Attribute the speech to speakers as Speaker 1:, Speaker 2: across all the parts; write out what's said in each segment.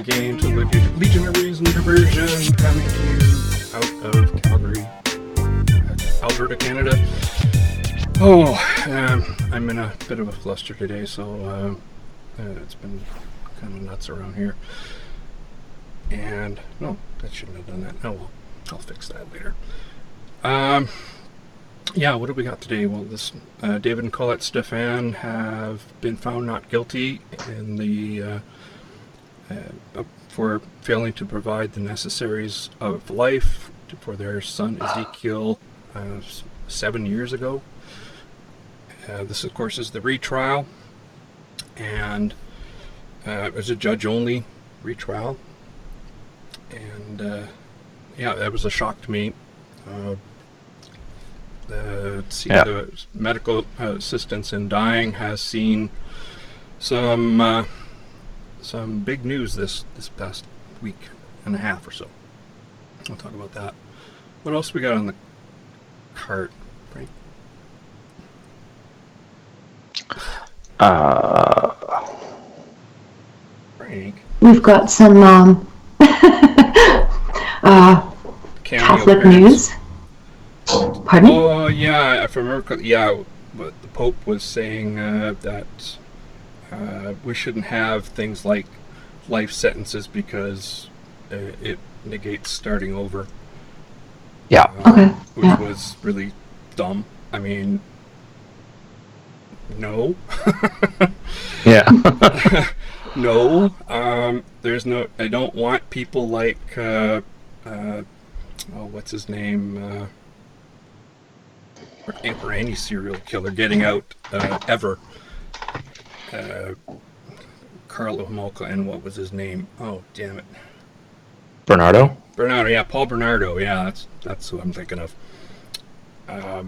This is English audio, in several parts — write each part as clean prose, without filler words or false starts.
Speaker 1: again to Legionaries and Diversion, coming to you out of Calgary, Alberta, Canada. I'm in a bit of a fluster today, so it's been kind of nuts around here. And no, that shouldn't have done that. Oh well, I'll fix that later. What do we got today? Well, David and Colette Stefan have been found not guilty in the for failing to provide the necessaries of life for their son Ezekiel 7 years ago. This, of course, is the retrial, and it was a judge-only retrial, and that was a shock to me. The medical assistance in dying has seen some big news this past week and a half or so. I'll talk about that. What else we got on the cart, Frank? Frank?
Speaker 2: We've got some Catholic news. Pardon?
Speaker 1: Oh, yeah, if I remember, but the Pope was saying that we shouldn't have things like life sentences because it negates starting over.
Speaker 2: Yeah.
Speaker 1: Which was really dumb. I mean, no.
Speaker 3: Yeah.
Speaker 1: No. I don't want people like, what's his name? Or any serial killer getting out ever. Carlo Homolka, and what was his name? Oh, damn it.
Speaker 3: Bernardo,
Speaker 1: yeah, Paul Bernardo. Yeah, that's who I'm thinking of. I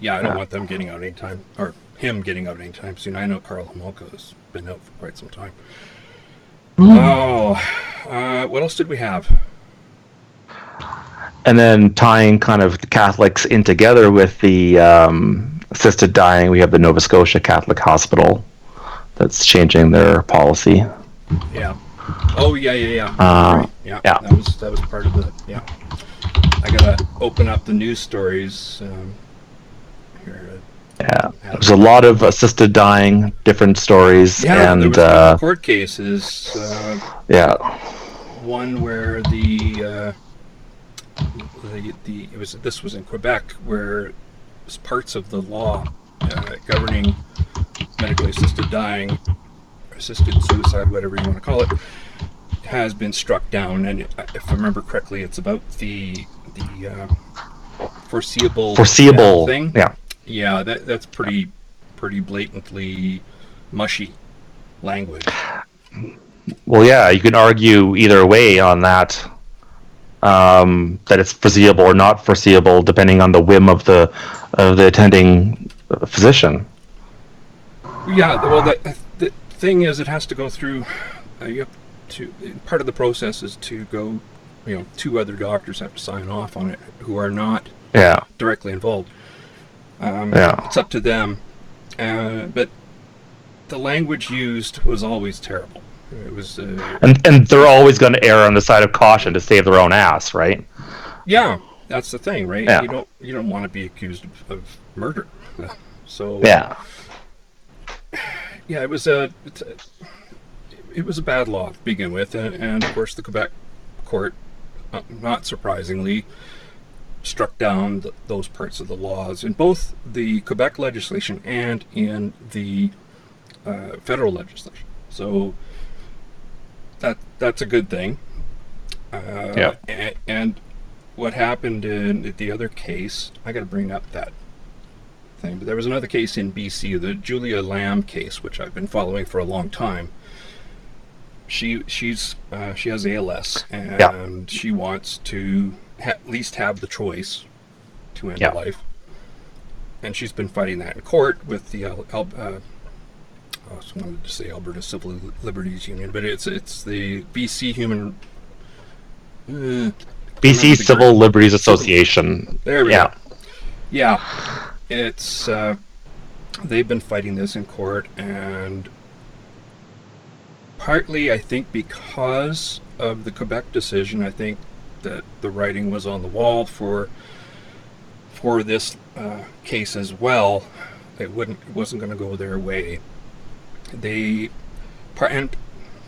Speaker 1: don't want them getting out anytime, or him getting out anytime soon. I know Carlo Homolka has been out for quite some time. What else did we have?
Speaker 3: and then tying kind of the Catholics in together with the assisted dying, we have the Nova Scotia Catholic Hospital that's changing their policy.
Speaker 1: Yeah. Oh, yeah.
Speaker 3: Right.
Speaker 1: Yeah. That was part of the. Yeah. I gotta open up the news stories here.
Speaker 3: Yeah. There's a lot of assisted dying, different stories, and
Speaker 1: there was court cases. One where this was in Quebec, where parts of the law governing medically assisted dying, assisted suicide, whatever you want to call it, has been struck down. And if I remember correctly, it's about the foreseeable thing. Yeah, that's pretty blatantly mushy language.
Speaker 3: Well, yeah, you can argue either way on that. That it's foreseeable or not foreseeable, depending on the whim of the attending physician.
Speaker 1: Yeah, well, the thing is, it has to go through. You have to. Part of the process is to go. Two other doctors have to sign off on it who are not directly involved. It's up to them. But the language used was always terrible. It was,
Speaker 3: and they're always going to err on the side of caution to save their own ass, right?
Speaker 1: Yeah, that's the thing, right?
Speaker 3: Yeah.
Speaker 1: You don't want to be accused of murder. So it was a bad law to begin with, and of course the Quebec court, not surprisingly, struck down those parts of the laws in both the Quebec legislation and in the federal legislation. So that's a good thing. And what happened in the other case, I got to bring up that thing, but there was another case in BC, the Julia Lamb case, which I've been following for a long time. She has ALS, and she wants to at least have the choice to end life, and she's been fighting that in court with the I wanted to say Alberta Civil Liberties Union, but it's the BC
Speaker 3: BC Civil Liberties Association.
Speaker 1: There we go. Yeah, it's they've been fighting this in court, and partly, I think, because of the Quebec decision. I think that the writing was on the wall for this case as well. It wasn't going to go their way. And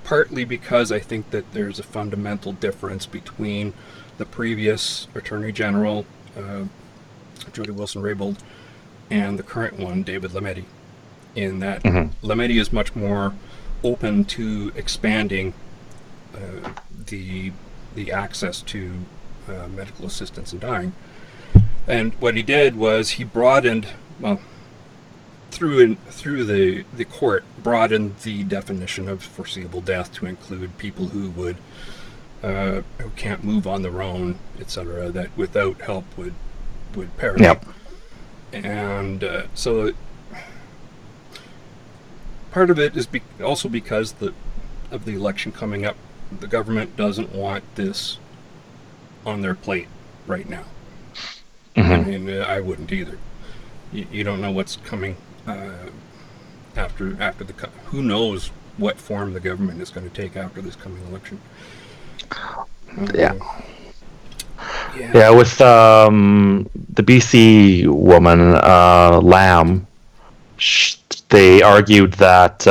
Speaker 1: partly because I think that there's a fundamental difference between the previous Attorney General, Jody Wilson-Raybould, and the current one, David Lametti, in that Lametti is much more open to expanding the access to medical assistance in dying. And what he did was he broadened, well, through the court, broadened the definition of foreseeable death to include people who who can't move on their own, etc., that without help would perish.
Speaker 3: Yep.
Speaker 1: And so part of it is also because of the election coming up. The government doesn't want this on their plate right now. I mean, I wouldn't either. You don't know what's coming after who knows what form the government is going to take after this coming election.
Speaker 3: Yeah, with the BC woman, Lamb, they argued that,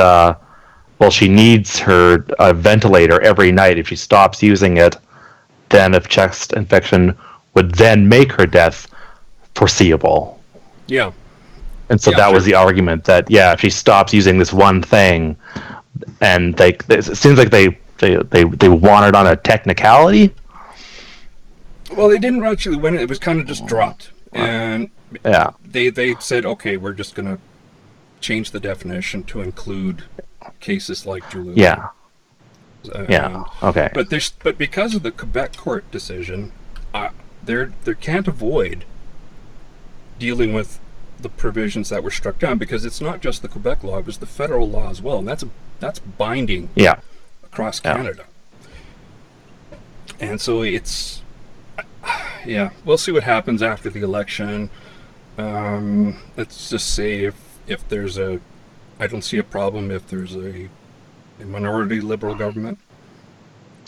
Speaker 3: she needs her ventilator every night. If she stops using it, then if chest infection would then make her death foreseeable.
Speaker 1: Yeah.
Speaker 3: And so that was the argument that, if she stops using this one thing, and it seems like they wanted on a technicality.
Speaker 1: Well, they didn't actually win it. It was kind of just dropped. And they said, okay, we're just going to change the definition to include cases like Julia.
Speaker 3: Okay.
Speaker 1: But because of the Quebec court decision, they can't avoid dealing with the provisions that were struck down, because it's not just the Quebec law, it was the federal law as well, and that's binding across Canada. And so it's we'll see what happens after the election. Let's just say if there's I don't see a problem if there's a minority Liberal government.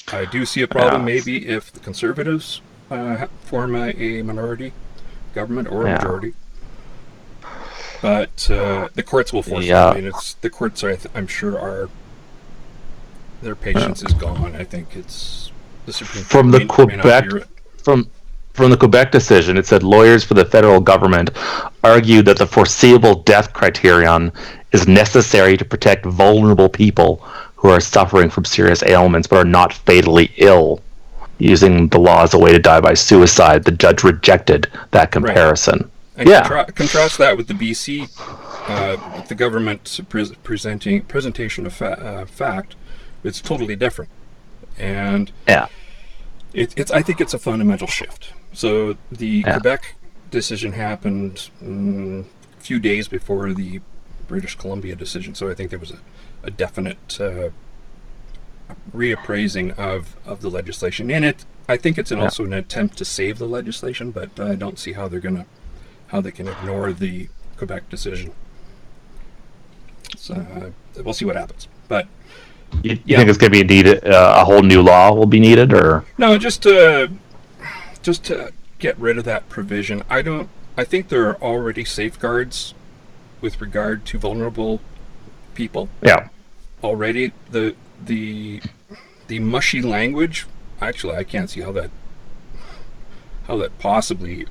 Speaker 1: I do see a problem maybe if the Conservatives form a minority government or a majority. But the courts will force it. I mean, the courts I'm sure their patience is gone. I think it's the Supreme Court
Speaker 3: from the Quebec decision. It said lawyers for the federal government argued that the foreseeable death criterion is necessary to protect vulnerable people who are suffering from serious ailments but are not fatally ill, using the law as a way to die by suicide. The judge rejected that comparison.
Speaker 1: Right. And contrast that with the BC, the government's presentation of fact. It's totally different, and it's. I think it's a fundamental shift. So the Quebec decision happened a few days before the British Columbia decision. So I think there was a definite reappraising of the legislation in it. I think it's also an attempt to save the legislation, but I don't see how they can ignore the Quebec decision. So we'll see what happens. But
Speaker 3: you think it's going to be needed? A whole new law will be needed, or
Speaker 1: no? Just to get rid of that provision. I think there are already safeguards with regard to vulnerable people.
Speaker 3: Yeah.
Speaker 1: Already the mushy language. Actually, I can't see how that possibly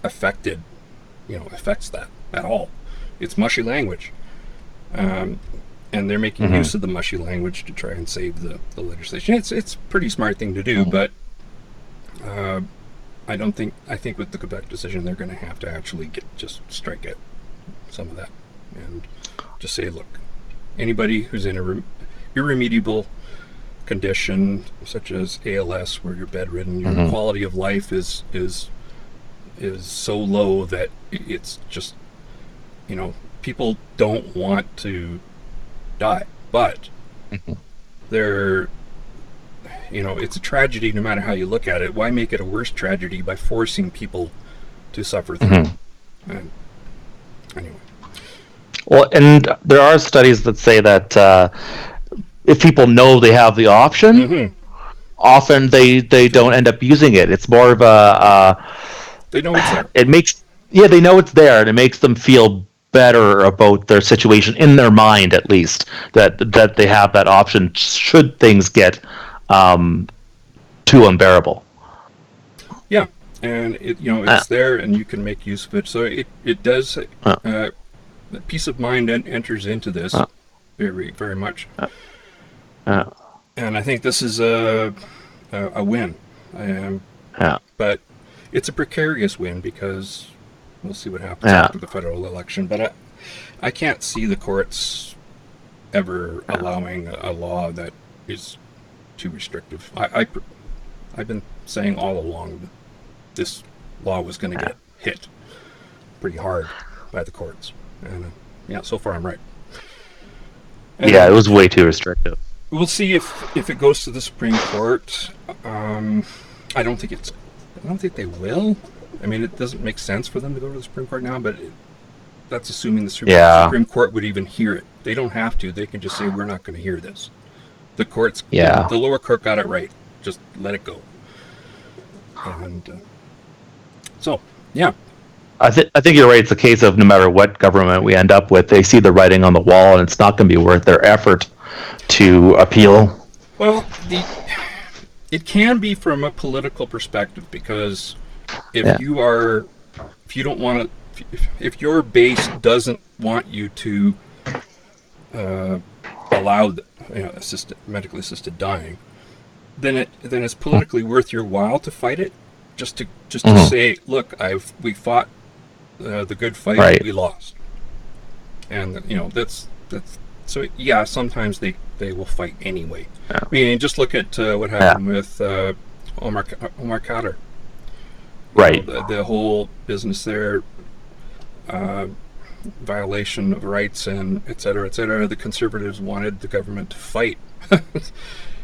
Speaker 1: affects that at all. It's mushy language, and they're making use of the mushy language to try and save the legislation. It's a pretty smart thing to do, but I think with the Quebec decision they're going to have to actually just strike out some of that and just say, look, anybody who's in a irremediable condition such as ALS, where you're bedridden, your quality of life is so low that it's just, people don't want to die, but they're, it's a tragedy no matter how you look at it. Why make it a worse tragedy by forcing people to suffer through? And anyway.
Speaker 3: Well, and there are studies that say that if people know they have the option,
Speaker 1: Mm-hmm.
Speaker 3: often they don't end up using it. It's more of
Speaker 1: They know it's there.
Speaker 3: it makes they know it's there, and it makes them feel better about their situation in their mind, at least that they have that option should things get too unbearable.
Speaker 1: Yeah, and it's there, and you can make use of it. So it does. Peace of mind enters into this very, very much. And I think this is a win. But it's a precarious win because we'll see what happens after the federal election. But I can't see the courts ever allowing a law that is too restrictive. I've been saying all along that this law was going to get hit pretty hard by the courts. And so far I'm right. And
Speaker 3: it was way too restrictive.
Speaker 1: We'll see if it goes to the Supreme Court. I don't think they will. I mean, it doesn't make sense for them to go to the Supreme Court now, but that's assuming the Supreme Court would even hear it. They don't have to. They can just say, we're not going to hear this. The courts, the lower court got it right. Just let it go. And
Speaker 3: I think you're right. It's a case of no matter what government we end up with, they see the writing on the wall, and it's not going to be worth their effort to appeal.
Speaker 1: Well, it can be from a political perspective, because if if your base doesn't want you to allow medically assisted dying, then it's politically worth your while to fight it, just to say, look, we fought the good fight,
Speaker 3: right.
Speaker 1: We lost, and that's so sometimes they will fight anyway. I mean, just look at what happened with Omar Khadr.
Speaker 3: Right.
Speaker 1: The whole business there, violation of rights and et cetera, et cetera. The conservatives wanted the government to fight,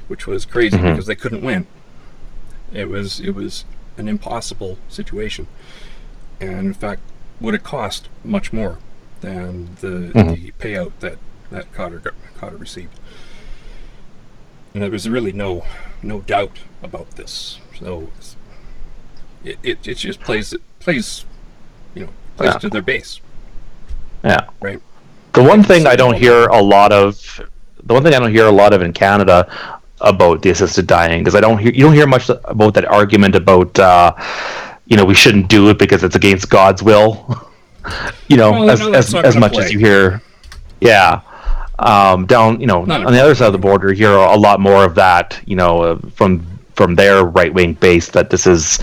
Speaker 1: which was crazy because they couldn't win. It was an impossible situation, and in fact, would have cost much more than the payout that Khadr received. And there was really no doubt about this. So it just plays to their base.
Speaker 3: Yeah.
Speaker 1: Right.
Speaker 3: The one thing I don't hear a lot of in Canada about the assisted dying, because you don't hear much about that argument about we shouldn't do it because it's against God's will. As much as you hear. Yeah. Down, on the other side of the border, you hear a lot more of that, from their right-wing base, that this is,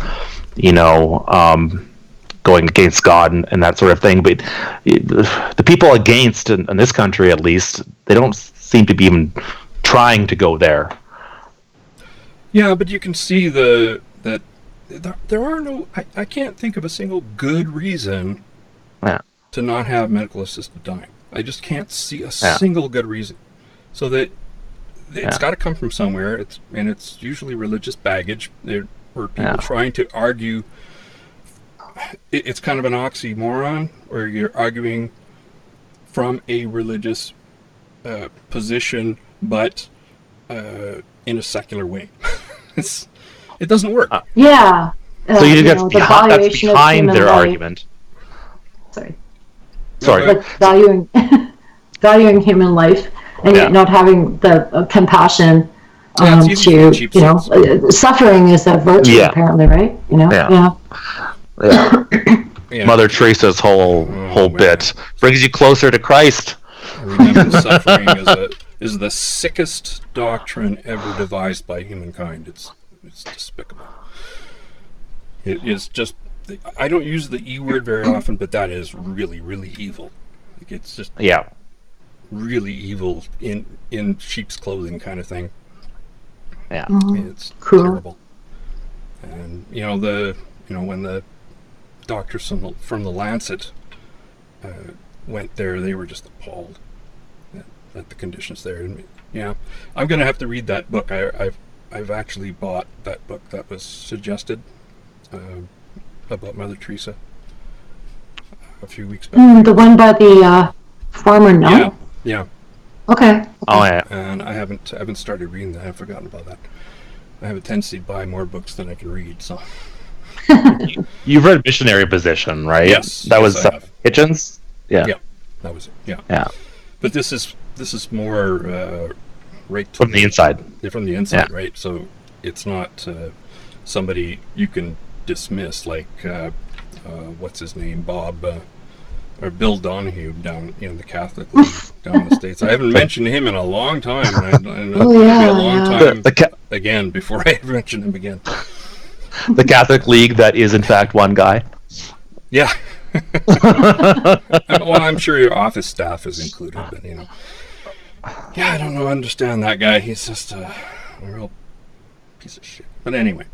Speaker 3: going against God and that sort of thing. But the people against, in this country at least, they don't seem to be even trying to go there.
Speaker 1: Yeah, but you can see that there are no. I can't think of a single good reason to not have medical assisted dying. I just can't see a single good reason. So that it's got to come from somewhere. It's usually religious baggage, or people trying to argue. It's kind of an oxymoron, where you're arguing from a religious position, but in a secular way. It doesn't work.
Speaker 3: So you get that's behind their argument. Sorry.
Speaker 2: Like valuing human life, and yet not having the compassion suffering is a virtue, apparently, right?
Speaker 3: Mother Teresa's whole bit brings you closer to Christ.
Speaker 1: Remember, suffering is the sickest doctrine ever devised by humankind. It's despicable. It is just. I don't use the E word very often, but that is really, really evil. Like, it's just really evil in sheep's clothing kind of thing.
Speaker 3: Yeah,
Speaker 1: it's terrible. And when the doctors from the Lancet went there, they were just appalled at the conditions there. And I'm going to have to read that book. I've actually bought that book that was suggested. About Mother Teresa a few weeks back.
Speaker 2: The one by the former nun?
Speaker 1: Yeah.
Speaker 2: Okay.
Speaker 3: Oh yeah.
Speaker 1: and I haven't started reading that. I've forgotten about that. I have a tendency to buy more books than I can read. So
Speaker 3: You've read Missionary Position, right?
Speaker 1: yes,
Speaker 3: That
Speaker 1: yes,
Speaker 3: was
Speaker 1: I have.
Speaker 3: Hitchens. Yeah.
Speaker 1: Yeah, that was it. Yeah,
Speaker 3: Yeah.
Speaker 1: but this is more right to
Speaker 3: From the inside.
Speaker 1: from the inside,
Speaker 3: Yeah.
Speaker 1: right? So it's not somebody you can dismiss like what's his name, Bob or Bill Donahue down in the Catholic League down in the States. I haven't mentioned him in a long time, and
Speaker 2: Oh,
Speaker 1: it'll be
Speaker 2: yeah,
Speaker 1: a long
Speaker 2: yeah.
Speaker 1: time
Speaker 3: The
Speaker 1: again before I mention him again.
Speaker 3: Catholic League that is in fact one guy.
Speaker 1: Yeah. Well, I'm sure your office staff is included, but yeah, I don't know, understand that guy. He's just a real piece of shit. But anyway.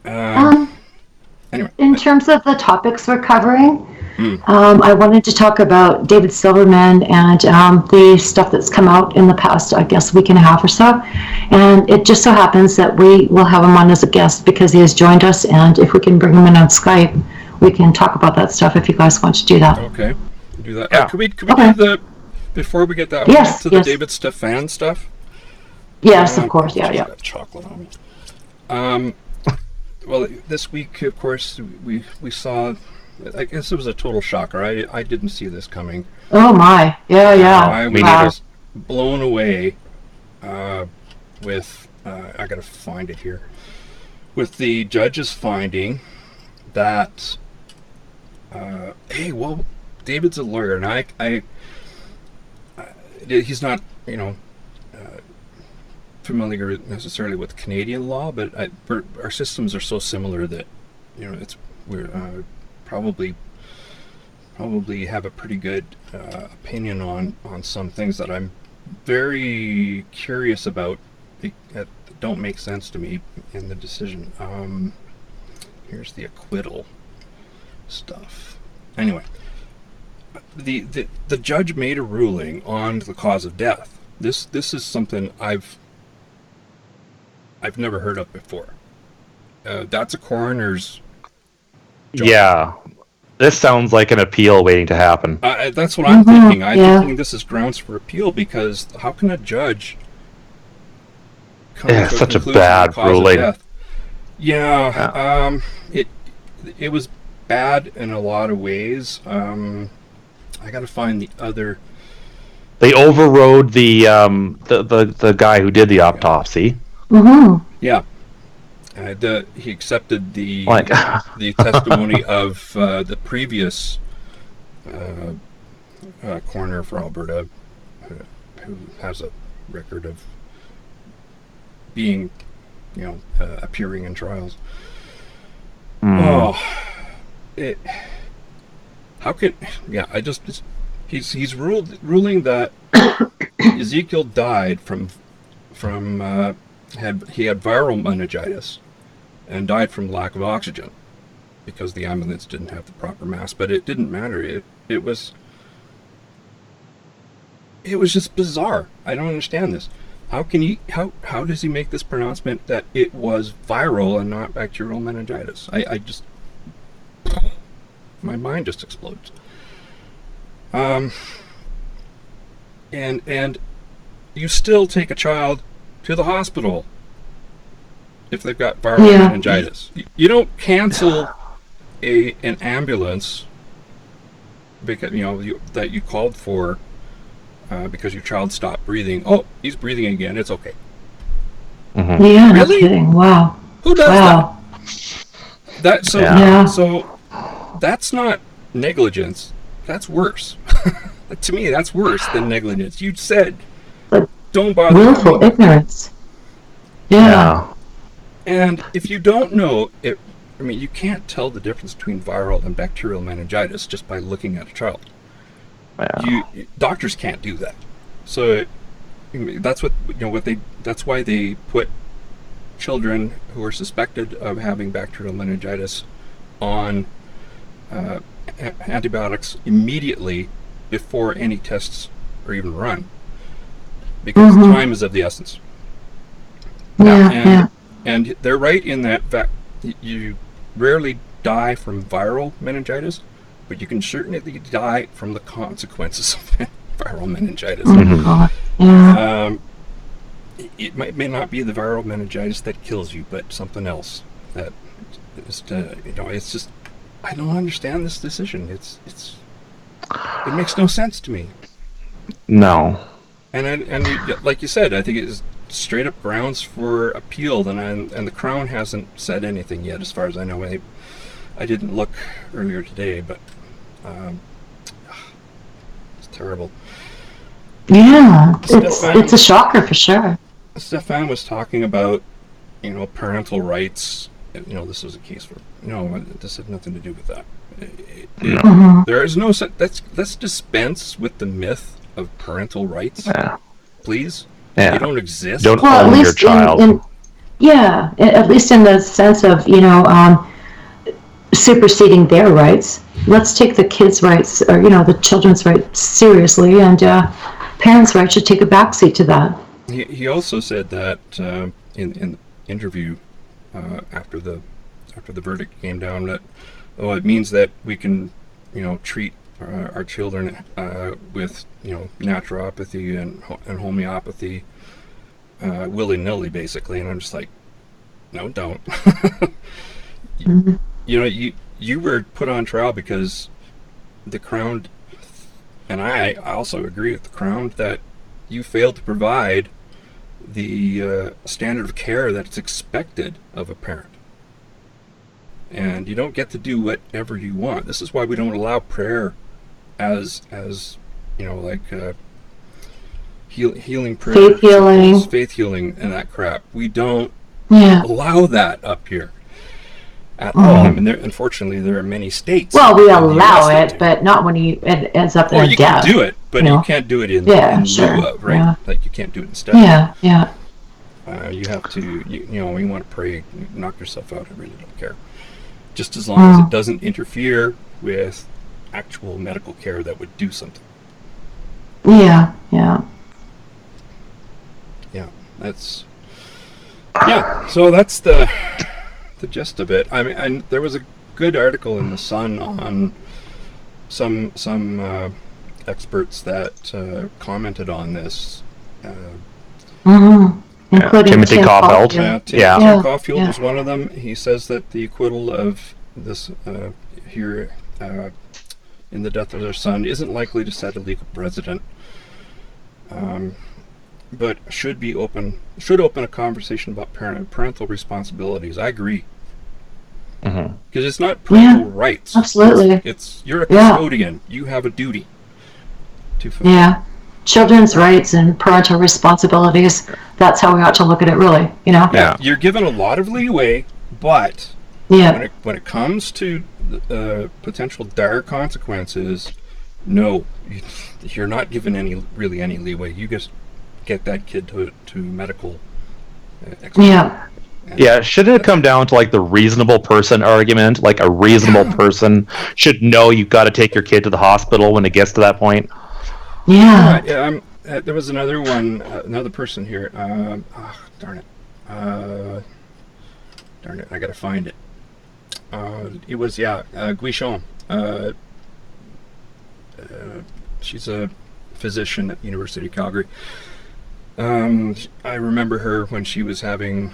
Speaker 1: Anyway.
Speaker 2: In terms of the topics we're covering,
Speaker 1: Mm.
Speaker 2: I wanted to talk about David Silverman and the stuff that's come out in the past, I guess, week and a half or so. And it just so happens that we will have him on as a guest because he has joined us. And if we can bring him in on Skype, we can talk about that stuff if you guys want to do that.
Speaker 1: Okay. Do that.
Speaker 3: Yeah.
Speaker 1: Could we
Speaker 2: Okay.
Speaker 1: do before we get that
Speaker 2: Yes,
Speaker 1: to the
Speaker 2: yes.
Speaker 1: David Stefan stuff?
Speaker 2: Yes, of course. Yeah,
Speaker 1: Just
Speaker 2: yeah.
Speaker 1: got chocolate on me. Well, this week, of course, we saw. I guess it was a total shocker. I didn't see this coming.
Speaker 2: Oh, my. Yeah, yeah.
Speaker 1: I was
Speaker 2: Wow.
Speaker 1: just blown away with. I gotta find it here. With the judge's finding that. Hey, well, David's a lawyer, and I he's not, familiar necessarily with Canadian law, but our systems are so similar that we're probably have a pretty good opinion on some things that I'm very curious about that don't make sense to me in the decision. Here's the acquittal stuff. Anyway, the judge made a ruling on the cause of death. This is something I've never heard of before. That's a coroner's job.
Speaker 3: Yeah. This sounds like an appeal waiting to happen.
Speaker 1: That's what I'm thinking. I'm
Speaker 2: yeah.
Speaker 1: thinking this is grounds for appeal because how can a judge come
Speaker 3: Yeah,
Speaker 1: to
Speaker 3: such a
Speaker 1: conclusion on
Speaker 3: bad
Speaker 1: the cause
Speaker 3: ruling.
Speaker 1: of death? Yeah, it was bad in a lot of ways. I got to find the other.
Speaker 3: They overrode the guy who did the autopsy.
Speaker 2: Mm-hmm.
Speaker 1: Yeah, he accepted the
Speaker 3: Like-
Speaker 1: the testimony of the previous coroner for Alberta, who has a record of being, appearing in trials. Oh, how could? Yeah, he's ruling that Ezekiel died from he had viral meningitis and died from lack of oxygen because the ambulance didn't have the proper mask. But it didn't matter. It was just bizarre. I don't understand this. How does he make this pronouncement that it was viral and not bacterial meningitis? I just, my mind just explodes. And you still take a child to the hospital if they've got viral meningitis. You don't cancel an ambulance because that you called for because your child stopped breathing. Oh, he's breathing again. It's okay.
Speaker 3: Mm-hmm.
Speaker 2: Yeah, no
Speaker 1: Really?
Speaker 2: kidding. Wow.
Speaker 1: Who does
Speaker 2: Wow.
Speaker 1: that? So
Speaker 2: Yeah.
Speaker 1: so that's not negligence. That's worse. To me, that's worse than negligence. You said
Speaker 2: But
Speaker 1: don't bother.
Speaker 2: Willful ignorance. Yeah.
Speaker 3: Yeah.
Speaker 1: And if you don't know it, you can't tell the difference between viral and bacterial meningitis just by looking at a child.
Speaker 3: Yeah.
Speaker 1: Doctors can't do that. So that's that's why they put children who are suspected of having bacterial meningitis on antibiotics immediately before any tests are even run, because time is of the essence.
Speaker 2: Yeah.
Speaker 1: And they're right in that fact. You rarely die from viral meningitis, but you can certainly die from the consequences of it. viral meningitis.
Speaker 2: Oh, God. Yeah.
Speaker 1: It may not be the viral meningitis that kills you, but something else that is, it's just, I don't understand this decision. It makes no sense to me.
Speaker 3: No.
Speaker 1: And like you said, I think it is straight up grounds for appeal, and the Crown hasn't said anything yet, as far as I know. I didn't look earlier today, but it's terrible.
Speaker 2: Yeah,
Speaker 1: Stefan-
Speaker 2: it's a shocker for sure.
Speaker 1: Stefan was talking about, parental rights. This was a case for, this had nothing to do with that.
Speaker 2: Mhm.
Speaker 1: There is no, let's dispense with the myth of parental rights,
Speaker 3: Yeah.
Speaker 1: please.
Speaker 3: Yeah.
Speaker 1: They don't exist.
Speaker 3: Don't
Speaker 2: Well, at
Speaker 3: own your
Speaker 2: least
Speaker 3: child.
Speaker 2: yeah, at least in the sense of, superseding their rights. Let's take the kids' rights, or, the children's rights seriously, and parents' rights should take a backseat to that.
Speaker 1: He also said that in the interview after the verdict came down, that it means that we can treat our children with naturopathy and homeopathy willy-nilly, basically. And I'm just like, no, don't.
Speaker 2: Mm-hmm.
Speaker 1: You were put on trial because the Crown, and I also agree with the Crown, that you failed to provide the standard of care that's expected of a parent. And you don't get to do whatever you want. This is why we don't allow prayer as healing prayer, faith healing, and that crap. We don't allow that up here at all. I mean, unfortunately, there are many states.
Speaker 2: Well, we allow it, but not when it ends up in
Speaker 1: you
Speaker 2: death.
Speaker 1: can do it, but you can't do it in lieu of, right?
Speaker 2: Yeah.
Speaker 1: Like, you can't do it instead.
Speaker 2: Yeah.
Speaker 1: You have to, you want to pray, knock yourself out. I really don't care. Just as long as it doesn't interfere with actual medical care that would do something.
Speaker 2: Yeah.
Speaker 1: So that's the gist of it. I mean, and there was a good article in the Sun on some experts that commented on this.
Speaker 2: Including
Speaker 3: Timothy Caulfield.
Speaker 1: Tim Caulfield was one of them. He says that the acquittal of this here in the death of their son isn't likely to set a legal precedent, but should open a conversation about parental responsibilities. I agree, because it's not parental rights.
Speaker 2: Absolutely.
Speaker 1: It's you're a custodian. You have a duty to fulfill.
Speaker 2: Yeah. Children's rights and parental responsibilities. That's how we ought to look at it, really.
Speaker 3: Yeah.
Speaker 1: You're given a lot of leeway, but when it comes to potential dire consequences, no, you're not given any leeway. You just get that kid to medical.
Speaker 3: Yeah, shouldn't it come down to like the reasonable person argument? Like a reasonable person should know you've got to take your kid to the hospital when it gets to that point.
Speaker 2: Yeah.
Speaker 1: There was another one, another person here. Darn it! I gotta find it. It was Guichon. She's a physician at the University of Calgary. I remember her when she was having,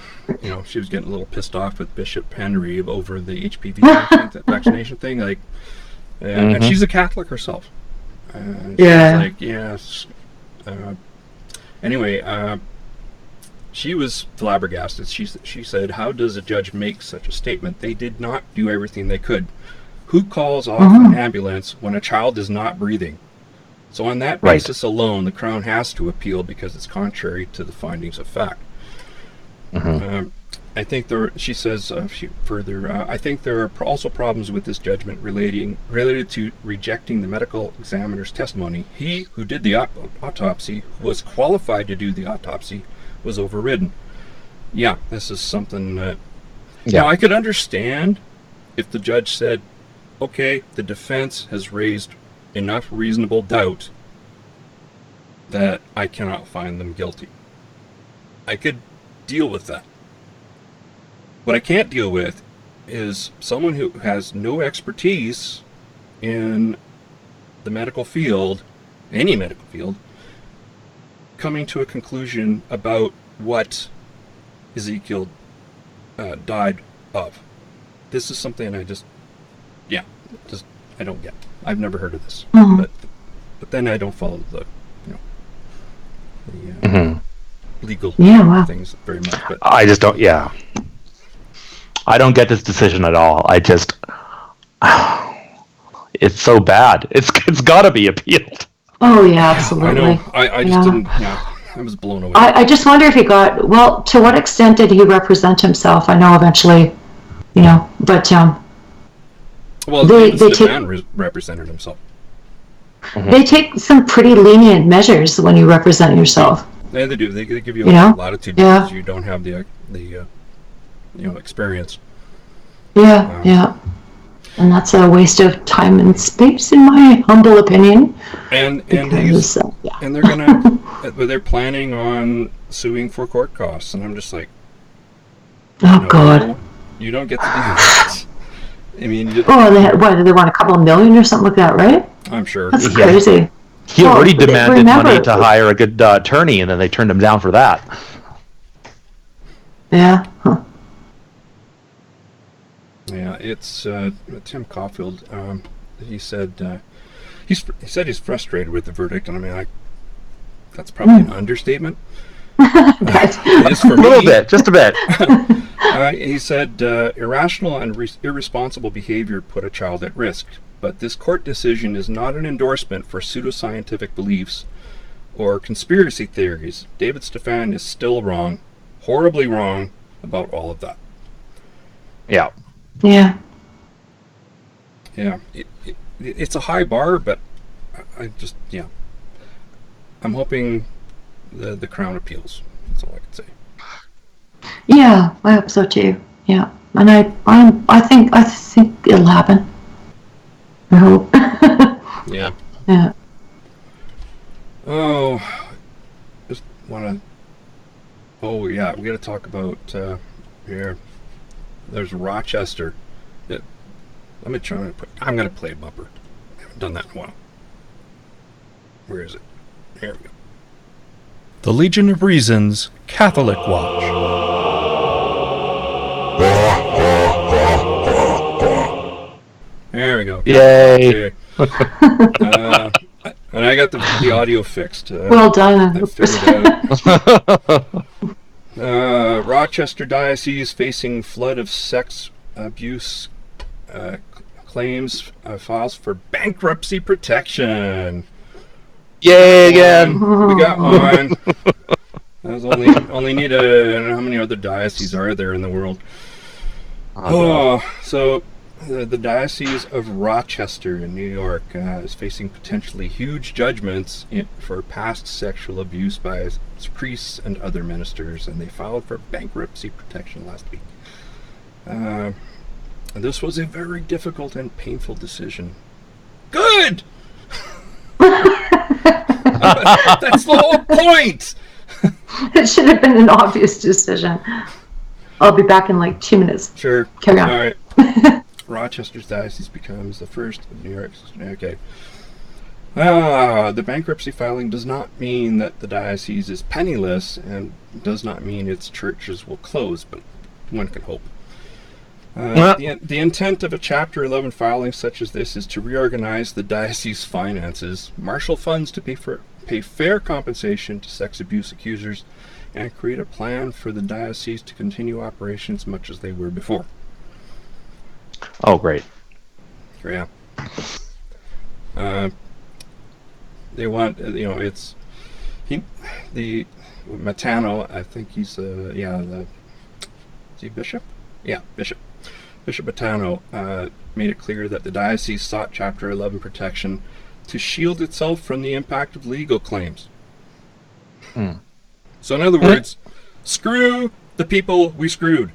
Speaker 1: she was getting a little pissed off with Bishop Henry over the HPV vaccination thing. Like, and she's a Catholic herself. She was like, yes. Anyway, she was flabbergasted. She said, "How does a judge make such a statement? They did not do everything they could. Who calls off an ambulance when a child is not breathing?" So on that basis alone, the Crown has to appeal because it's contrary to the findings of fact. I think she says further, I think there are also problems with this judgment related to rejecting the medical examiner's testimony. He who did the autopsy, who was qualified to do the autopsy, was overridden. Yeah, this is something that now I could understand if the judge said, okay, the defense has raised enough reasonable doubt that I cannot find them guilty. I could deal with that. What I can't deal with is someone who has no expertise in the medical field any medical field, coming to a conclusion about what Ezekiel died of. This is something I don't get. I've never heard of this, but then I don't follow the legal things very much. But
Speaker 3: I just don't. Yeah, I don't get this decision at all. It's so bad. It's got to be appealed.
Speaker 2: Oh yeah, absolutely.
Speaker 1: I know. I just didn't. Yeah, I was blown away.
Speaker 2: I just wonder if he got, well, to what extent did he represent himself? I know eventually, but
Speaker 1: well,
Speaker 2: they
Speaker 1: Stefan represented himself.
Speaker 2: They take some pretty lenient measures when you represent yourself.
Speaker 1: Yeah, they do. They give you a lot of latitude because you don't have the experience.
Speaker 2: Yeah. And that's a waste of time and space, in my humble opinion.
Speaker 1: And they're planning on suing for court costs, and I'm just like,
Speaker 2: God,
Speaker 1: you don't get to do that. I mean,
Speaker 2: they want a couple of million or something like that, right?
Speaker 1: I'm sure
Speaker 2: that's crazy.
Speaker 3: He already demanded money to hire a good attorney, and then they turned him down for that.
Speaker 2: Yeah. Huh.
Speaker 1: Yeah, it's Tim Caulfield. He said he's frustrated with the verdict, and I mean, that's probably an understatement. It is for
Speaker 3: a little bit, just a bit.
Speaker 1: He said irrational and irresponsible behavior put a child at risk, but this court decision is not an endorsement for pseudoscientific beliefs or conspiracy theories. David Stefan is still wrong, horribly wrong about all of that.
Speaker 3: Yeah.
Speaker 2: Yeah.
Speaker 1: Yeah. It's a high bar, but I'm hoping the Crown appeals. That's all I can say.
Speaker 2: Yeah, I hope so too. Yeah, and I think it'll happen. I hope.
Speaker 1: Yeah.
Speaker 2: Yeah.
Speaker 1: Oh, just want to. Oh yeah, we got to talk about here. There's Rochester. I'm going to play a bumper. I haven't done that in a while. Where is it? Here we go. The Legion of Reasons Catholic Watch. There we go.
Speaker 3: Yay!
Speaker 1: And I got the audio fixed.
Speaker 2: Well done.
Speaker 1: I figured it out. Rochester Diocese facing flood of sex abuse claims, files for bankruptcy protection.
Speaker 3: Yay again!
Speaker 1: We got one. There's only need I don't know how many other dioceses are there in the world. So the Diocese of Rochester in New York is facing potentially huge judgments for past sexual abuse by its priests and other ministers, and they filed for bankruptcy protection last week. This was a very difficult and painful decision. Good! That's the whole point!
Speaker 2: It should have been an obvious decision. I'll be back in like 2 minutes.
Speaker 1: Sure.
Speaker 2: Carry on.
Speaker 1: All right. Rochester's diocese becomes the first of New York's. Okay. The bankruptcy filing does not mean that the diocese is penniless and does not mean its churches will close, but one can hope. The intent of a Chapter 11 filing such as this is to reorganize the diocese finances, marshal funds to pay fair compensation to sex abuse accusers, and create a plan for the diocese to continue operations much as they were before.
Speaker 3: Oh, great.
Speaker 1: Yeah. They want, it's the Matano, I think he's is he bishop? Yeah, bishop. Bishop Matano made it clear that the diocese sought Chapter 11 protection to shield itself from the impact of legal claims. So in other words, screw the people we screwed.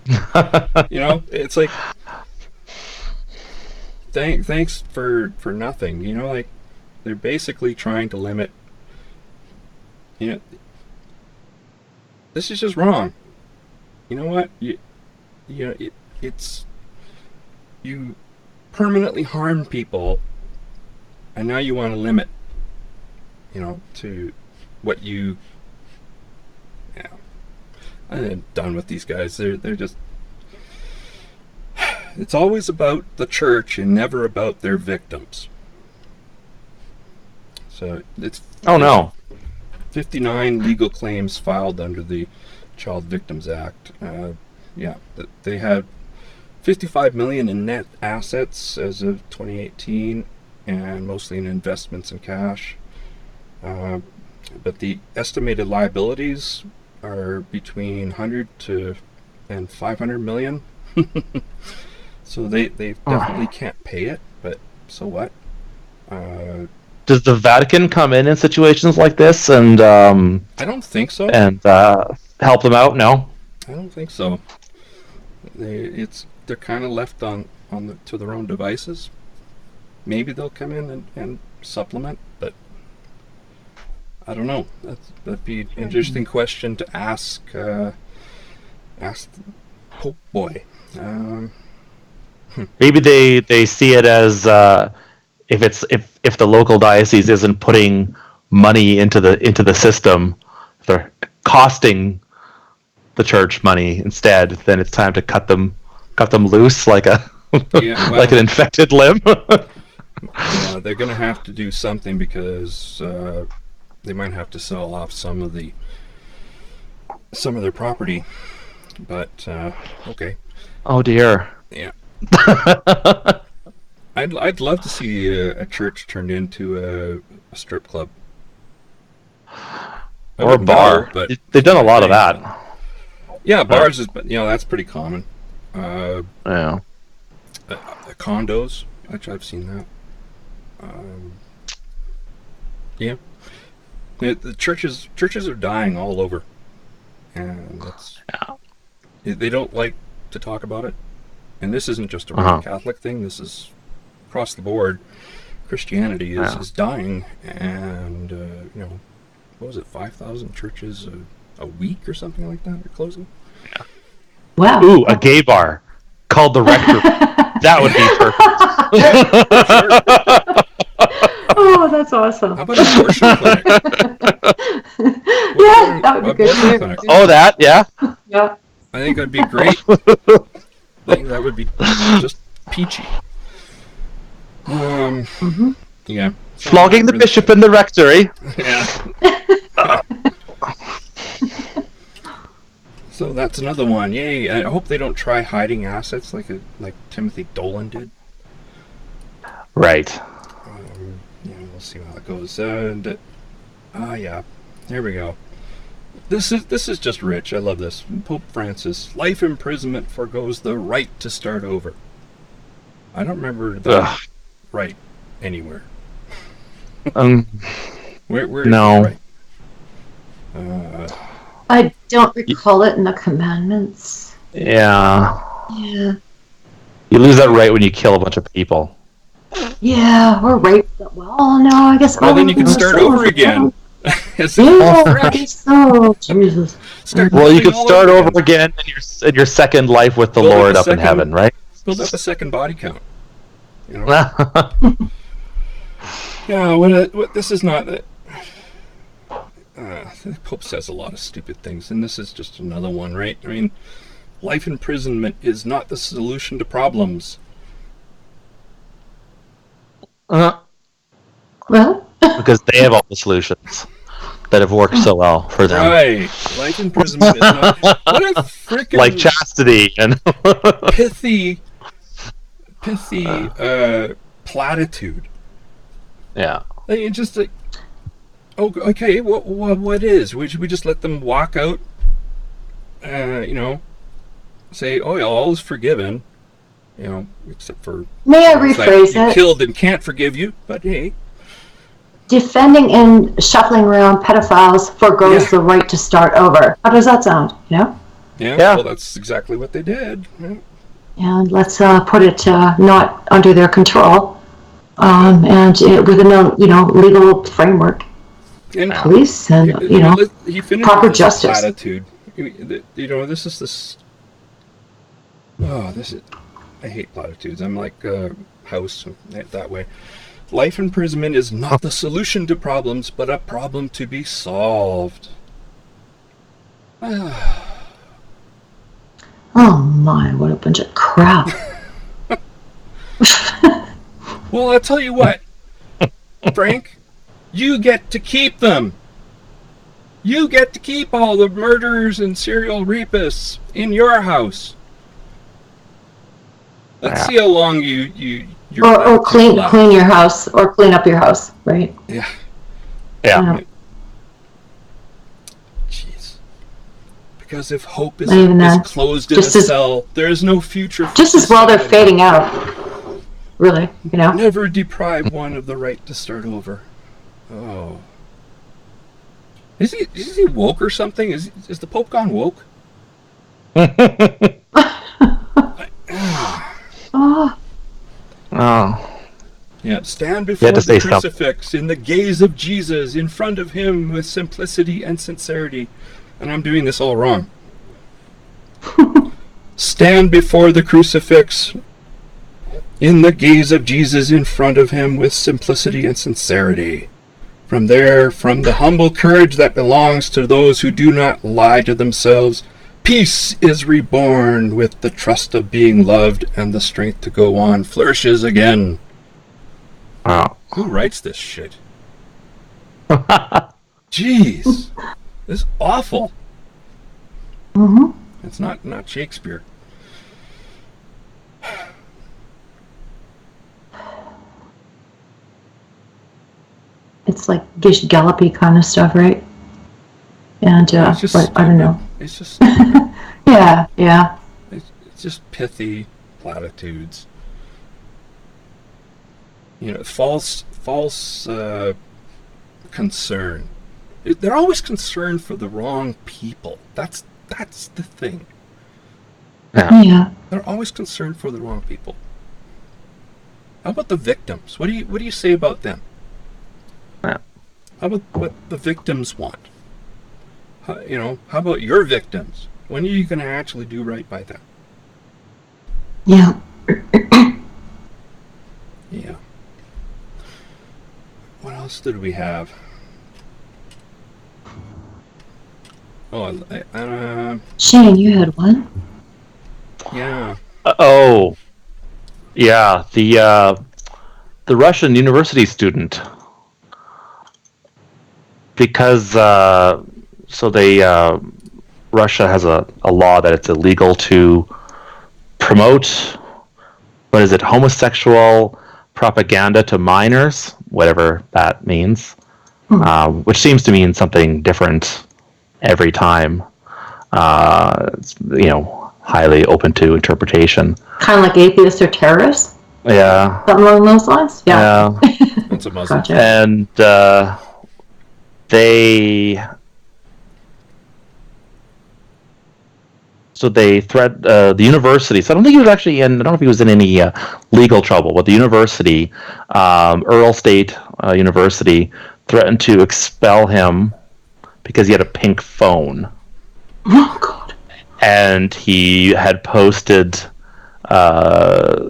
Speaker 1: It's like, thanks for nothing. They're basically trying to limit. This is just wrong. You know what? It's you permanently harm people and now you want to limit, to what you. Yeah, I'm done with these guys. They're just. It's always about the church and never about their victims. So it's.
Speaker 3: Oh no.
Speaker 1: 59 legal claims filed under the Child Victims Act. They had 55 million in net assets as of 2018, and mostly in investments and cash. But the estimated liabilities are between 100 to and 500 million. So they definitely can't pay it. But so what?
Speaker 3: Does the Vatican come in situations like this and
Speaker 1: I don't think so.
Speaker 3: And help them out? No,
Speaker 1: I don't think so. They're kind of left to their own devices. Maybe they'll come in and supplement, but I don't know. That'd be an interesting question to ask. Ask Pope Boy.
Speaker 3: maybe they see it as if the local diocese isn't putting money into the system, they're costing the church money instead, then it's time to cut them loose like like an infected limb.
Speaker 1: They're going to have to do something because they might have to sell off some of their property. But okay.
Speaker 3: Oh dear.
Speaker 1: Yeah. I'd love to see a church turned into a strip club
Speaker 3: or a bar. But they've done a lot of that.
Speaker 1: Yeah, bars is that's pretty common.
Speaker 3: Yeah.
Speaker 1: Condos, which I've seen that. Yeah. The churches are dying all over, and they don't like to talk about it. And this isn't just a Roman Catholic thing. This is across the board. Christianity is dying, and what was it? 5,000 churches a week or something like that are closing.
Speaker 3: Yeah.
Speaker 2: Wow.
Speaker 3: Ooh, a gay bar called the Rector. That would be perfect.
Speaker 2: Oh, that's awesome.
Speaker 1: How about an abortion clinic?
Speaker 2: Yeah, that would be good.
Speaker 1: Clinic?
Speaker 3: Oh, that, yeah.
Speaker 2: Yeah.
Speaker 1: I think that'd be great. I think that would be just peachy. Yeah.
Speaker 3: Flogging the bishop in the rectory.
Speaker 1: Yeah. So that's another one. Yay! I hope they don't try hiding assets like Timothy Dolan did.
Speaker 3: Right.
Speaker 1: We'll see how it goes. Yeah, there we go. This is just rich. I love this. Pope Francis: life imprisonment forgoes the right to start over. I don't remember that right anywhere. Where
Speaker 3: no.
Speaker 1: Right?
Speaker 2: I don't recall it in the commandments.
Speaker 3: Yeah.
Speaker 2: Yeah.
Speaker 3: You lose that right when you kill a bunch of people.
Speaker 2: Yeah, or rape. Well, no, I guess.
Speaker 1: Well, then you can start over again.
Speaker 2: Yeah, I guess so. Jesus.
Speaker 3: Well, you can start over again in your second life with the Lord up in heaven, right?
Speaker 1: Build up a second body count. Yeah, what this is not that. The Pope says a lot of stupid things, and this is just another one, right? I mean, life imprisonment is not the solution to problems.
Speaker 2: Well,
Speaker 3: because they have all the solutions that have worked so well for them.
Speaker 1: Right, life imprisonment is not. What a freaking
Speaker 3: like chastity and
Speaker 1: pithy platitude.
Speaker 3: Yeah,
Speaker 1: It just like. Oh, okay. What is? Should we just let them walk out? Say, "Oh, yeah, all is forgiven." Except for.
Speaker 2: May I rephrase it?
Speaker 1: Killed and can't forgive you, but hey.
Speaker 2: Defending and shuffling around pedophiles forgoes the right to start over. How does that sound? Yeah.
Speaker 1: Yeah. Well, that's exactly what they did. Yeah.
Speaker 2: And let's put it not under their control, and within a legal framework.
Speaker 1: And
Speaker 2: police and proper justice.
Speaker 1: Platitude. This is. Oh, this is. I hate platitudes. I'm like House that way. Life imprisonment is not the solution to problems, but a problem to be solved.
Speaker 2: Oh my, what a bunch of crap.
Speaker 1: Well, I'll tell you what, Frank, you get to keep them. You get to keep all the murderers and serial rapists in your house. Let's see how long you're
Speaker 2: or clean your house, or clean up your house, right?
Speaker 1: Yeah. Jeez. Because if hope is closed in a cell, there is no future.
Speaker 2: Just as well they're fading out. Really, you know.
Speaker 1: Never deprive one of the right to start over. Oh. Is he woke or something? Is the Pope gone woke? Yeah, stand before the crucifix in the gaze of Jesus, in front of him with simplicity and sincerity. And I'm doing this all wrong. Stand before the crucifix in the gaze of Jesus, in front of him with simplicity and sincerity. From there, from the humble courage that belongs to those who do not lie to themselves, peace is reborn with the trust of being loved, and the strength to go on flourishes again.
Speaker 3: Wow.
Speaker 1: Who writes this shit? Jeez. This is awful.
Speaker 2: Mm-hmm.
Speaker 1: It's not Shakespeare.
Speaker 2: It's like Gish Gallopy kind of stuff, right? And but I don't know.
Speaker 1: It's just
Speaker 2: yeah.
Speaker 1: It's just pithy platitudes. You know, false concern. They're always concerned for the wrong people. That's the thing.
Speaker 2: Yeah.
Speaker 1: They're always concerned for the wrong people. How about the victims? What do you say about them?
Speaker 3: Yeah.
Speaker 1: How about what the victims want? How about your victims? When are you going to actually do right by them?
Speaker 2: Yeah.
Speaker 1: Yeah. What else did we have? Oh,
Speaker 2: Shane, you had one?
Speaker 1: Yeah.
Speaker 3: Yeah. The Russian university student, because Russia has a law that it's illegal to promote, homosexual propaganda to minors, whatever that means, which seems to mean something different every time. It's, highly open to interpretation.
Speaker 2: Kind of like atheists or terrorists?
Speaker 3: Yeah.
Speaker 2: Something along those lines? Yeah.
Speaker 1: That's a Muslim.
Speaker 2: Gotcha.
Speaker 3: And they threat the university. So I don't think he was actually in. I don't know if he was in any legal trouble, but the university, Earl State University, threatened to expel him because he had a pink phone.
Speaker 2: Oh God.
Speaker 3: And he had posted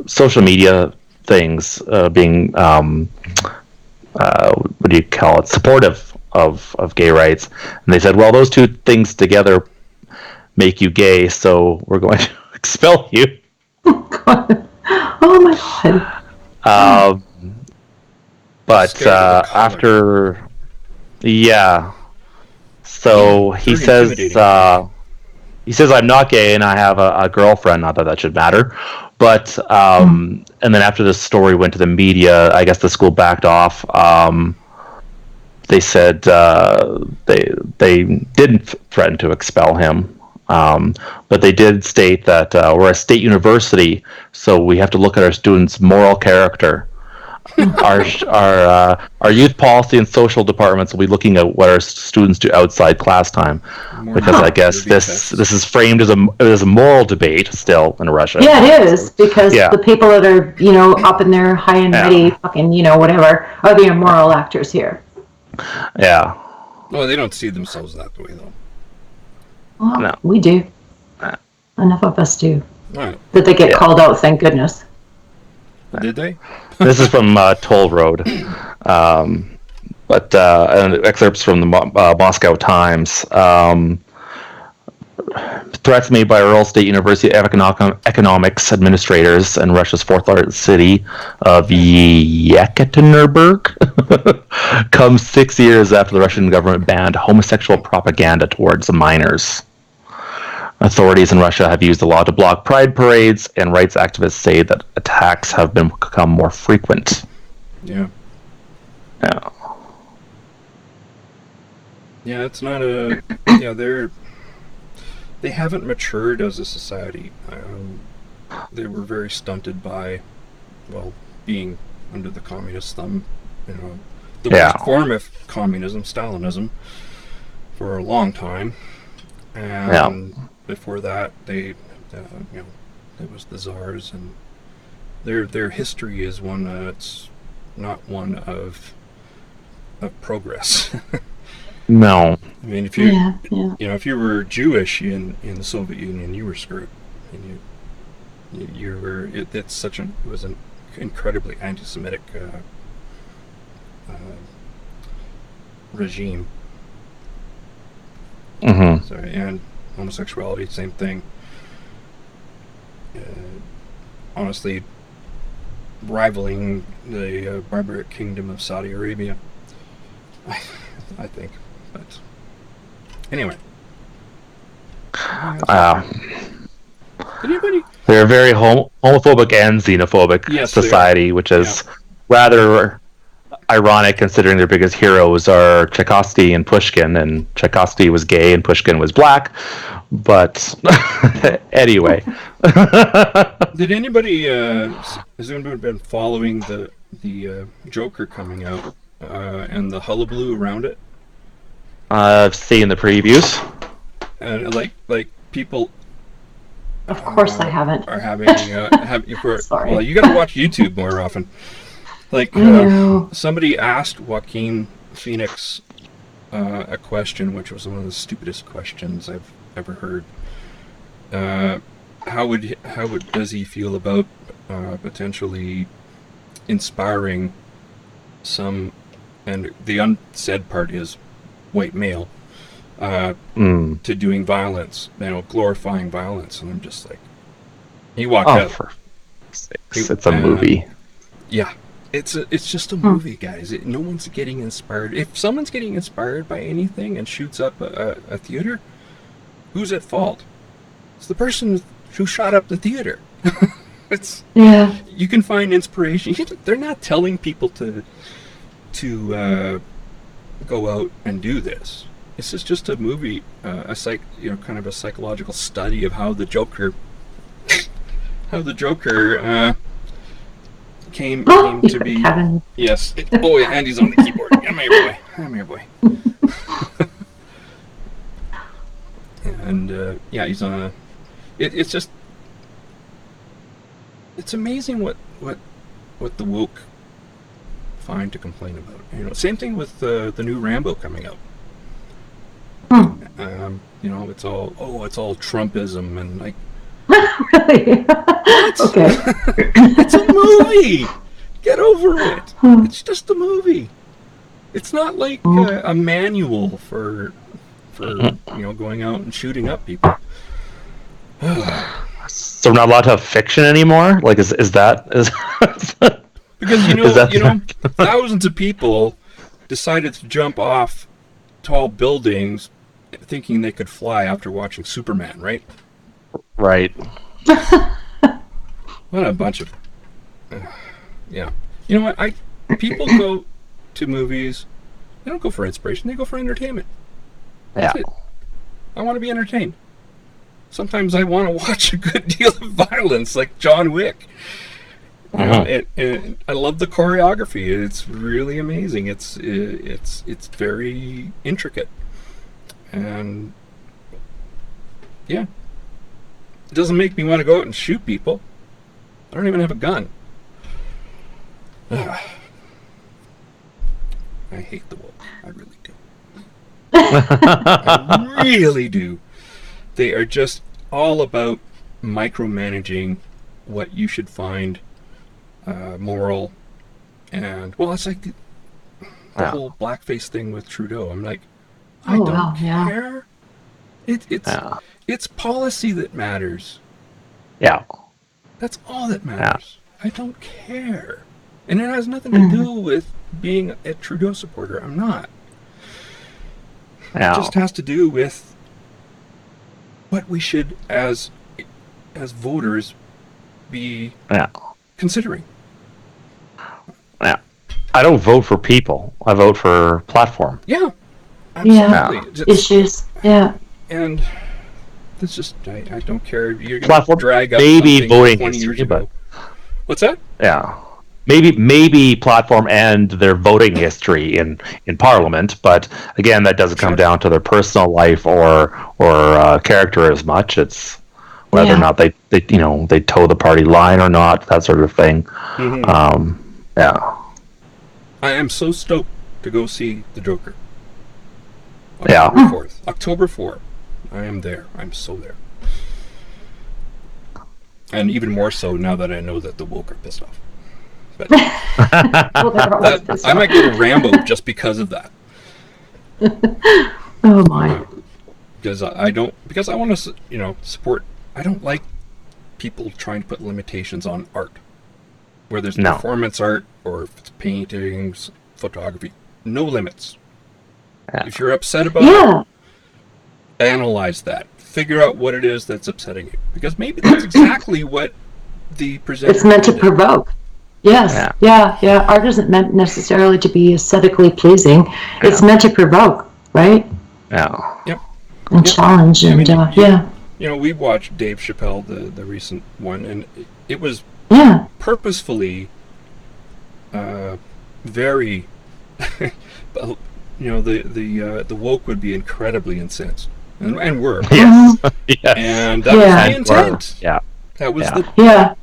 Speaker 3: social media things being what do you call it, supportive of gay rights, and they said, well, those two things together make you gay, so we're going to expel you.
Speaker 2: Oh God. Oh my God.
Speaker 3: But after, so he says I'm not gay and I have a girlfriend. Not that should matter, but and then after this story went to the media, I guess the school backed off. They said they didn't threaten to expel him, but they did state that we're a state university, so we have to look at our students' moral character. Our youth policy and social departments will be looking at what our students do outside class time, because I guess this is framed as a moral debate still in Russia.
Speaker 2: Yeah, it is, because the people that are up in their high and mighty fucking whatever are the immoral actors here.
Speaker 3: Yeah.
Speaker 1: Well, they don't see themselves that way though.
Speaker 2: Well,
Speaker 3: no.
Speaker 2: We do. Enough of us do.
Speaker 1: Right.
Speaker 2: That they get called out. Thank goodness.
Speaker 1: Did they?
Speaker 3: This is from Toll Road. But and excerpts from the Moscow Times. Threats made by Ural State University economics administrators and Russia's fourth largest city of Yekaterinburg comes 6 years after the Russian government banned homosexual propaganda towards minors. Authorities in Russia have used the law to block pride parades, and rights activists say that attacks have become more frequent.
Speaker 1: Yeah.
Speaker 3: Yeah.
Speaker 1: Yeah, it's not a. Yeah, they haven't matured as a society. They were very stunted by, well, being under the communist thumb. The worst form of communism, Stalinism, for a long time, and before that, it was the czars, and their history is one that's not one of progress.
Speaker 3: No.
Speaker 1: I mean, if you if you were Jewish in the Soviet Union, you were screwed, and you were. It was an incredibly anti-Semitic regime.
Speaker 3: Mm-hmm.
Speaker 1: So, and homosexuality, same thing. Honestly, rivaling the barbaric kingdom of Saudi Arabia, I think. But anyway, anybody?
Speaker 3: They're a very homophobic and xenophobic society, which is rather ironic considering their biggest heroes are Tchaikovsky and Pushkin, and Tchaikovsky was gay and Pushkin was black. But anyway,
Speaker 1: did anybody? Has anybody been following the Joker coming out and the hullabaloo around it?
Speaker 3: I've seen the previews.
Speaker 1: And like people.
Speaker 2: Of course, I haven't.
Speaker 1: Are having
Speaker 2: Sorry.
Speaker 1: Well, you got to watch YouTube more often. Like somebody asked Joaquin Phoenix a question, which was one of the stupidest questions I've ever heard. How does he feel about potentially inspiring some, and the unsaid part is white male, to doing violence, glorifying violence, and I'm just like, he walked out.
Speaker 3: For sakes, it's a movie.
Speaker 1: Yeah, it's just a movie, guys. No one's getting inspired. If someone's getting inspired by anything and shoots up a theater, who's at fault? It's the person who shot up the theater. You can find inspiration. They're not telling people to go out and do this. This is just a movie, kind of a psychological study of how the Joker came to be. Yes. Andy's on the keyboard. Come here, boy. And he's on a. It's just. It's amazing what the woke find to complain about. Same thing with the new Rambo coming out. It's all Trumpism and like.
Speaker 2: Really? Okay.
Speaker 1: It's a movie. Get over it. It's just a movie. It's not like a manual for going out and shooting up people.
Speaker 3: So we're not allowed to have fiction anymore? Like, is that
Speaker 1: because thousands of people decided to jump off tall buildings thinking they could fly after watching Superman, right?
Speaker 3: Right.
Speaker 1: What a bunch of yeah. You know what? People go to movies. They don't go for inspiration. They go for entertainment. That's it. I want to be entertained. Sometimes I want to watch a good deal of violence, like John Wick. And I love the choreography. It's really amazing. It's very intricate, and it doesn't make me want to go out and shoot people. I don't even have a gun. I hate the woke. I really do. I really do. They are just all about micromanaging what you should find moral And well, it's like the
Speaker 3: Yeah.
Speaker 1: whole blackface thing with Trudeau. I'm like, I
Speaker 2: Oh,
Speaker 1: don't
Speaker 2: wow, yeah.
Speaker 1: care. It's policy that matters.
Speaker 3: Yeah.
Speaker 1: That's all that
Speaker 3: Yeah.
Speaker 1: matters. I don't care. And it has nothing to do with being a Trudeau supporter. I'm not.
Speaker 3: Yeah.
Speaker 1: It just has to do with what we should, as voters, be
Speaker 3: Yeah.
Speaker 1: considering.
Speaker 3: Yeah. I don't vote for people. I vote for platform.
Speaker 1: Yeah, absolutely.
Speaker 3: Yeah.
Speaker 1: Just-
Speaker 2: Issues. Yeah.
Speaker 1: and it's just I don't care. You're gonna
Speaker 3: Platform,
Speaker 1: drag up
Speaker 3: maybe
Speaker 1: something
Speaker 3: voting
Speaker 1: 20 years
Speaker 3: history,
Speaker 1: ago. What's that?
Speaker 3: Yeah. Maybe platform and their voting history in Parliament, but again, that doesn't come
Speaker 1: Sure.
Speaker 3: down to their personal life or character as much. It's whether or
Speaker 2: Yeah.
Speaker 3: not they toe the party line or not, that sort of thing.
Speaker 1: Mhm.
Speaker 3: Yeah.
Speaker 1: I am so stoked to go see the Joker.
Speaker 3: Yeah.
Speaker 1: October 4th. October 4th. I am there. I'm so there. And even more so now that I know that the woke are pissed off. But
Speaker 2: Well, they're always pissed
Speaker 1: I might
Speaker 2: off.
Speaker 1: go to Rambo just because of that.
Speaker 2: Oh my.
Speaker 1: Because I want to, support. I don't like people trying to put limitations on art, where there's
Speaker 3: No.
Speaker 1: performance art or if it's paintings, photography. No limits.
Speaker 3: Yeah.
Speaker 1: If you're upset about
Speaker 2: Yeah.
Speaker 1: it, analyze that. Figure out what it is that's upsetting you, because maybe that's exactly what the presenter.
Speaker 2: It's meant to
Speaker 1: did.
Speaker 2: provoke. Yes. Yeah. Art isn't meant necessarily to be aesthetically pleasing. It's meant to provoke, right?
Speaker 3: Yeah.
Speaker 1: Yep.
Speaker 2: And
Speaker 1: Yep.
Speaker 2: challenge
Speaker 1: I
Speaker 2: and
Speaker 1: mean,
Speaker 2: yeah.
Speaker 1: We watched Dave Chappelle, the recent one, and it was
Speaker 2: Yeah.
Speaker 1: purposefully very the woke would be incredibly incensed and were,
Speaker 3: Yes. Yes.
Speaker 1: and that
Speaker 2: Yeah.
Speaker 1: was the
Speaker 3: And
Speaker 1: intent.
Speaker 3: yeah.
Speaker 1: That was
Speaker 3: Yeah.
Speaker 2: Yeah.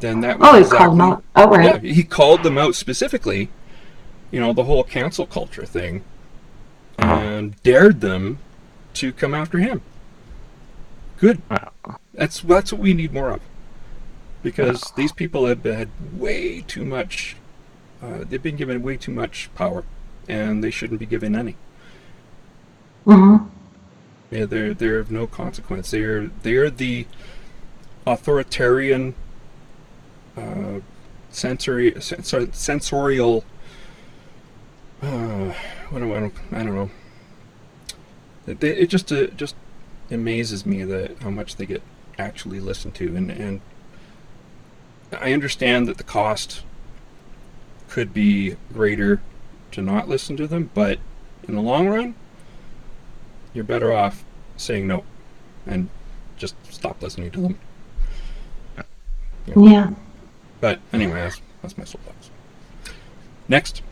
Speaker 1: then that was
Speaker 2: Oh, he
Speaker 1: exactly,
Speaker 2: called them out outright.
Speaker 1: yeah, he called them out specifically, the whole cancel culture thing, and dared them to come after him. Good. That's what we need more of, because these people have had way too much. They've been given way too much power, and they shouldn't be given any.
Speaker 2: Mm-hmm.
Speaker 1: Yeah, they're of no consequence. They're the authoritarian, sensorial. I don't know. It just amazes me that how much they get actually listened to, and I understand that the cost could be greater to not listen to them, but in the long run, you're better off saying no and just stop listening to them.
Speaker 2: Yeah.
Speaker 1: But anyway, that's my soapbox. Next.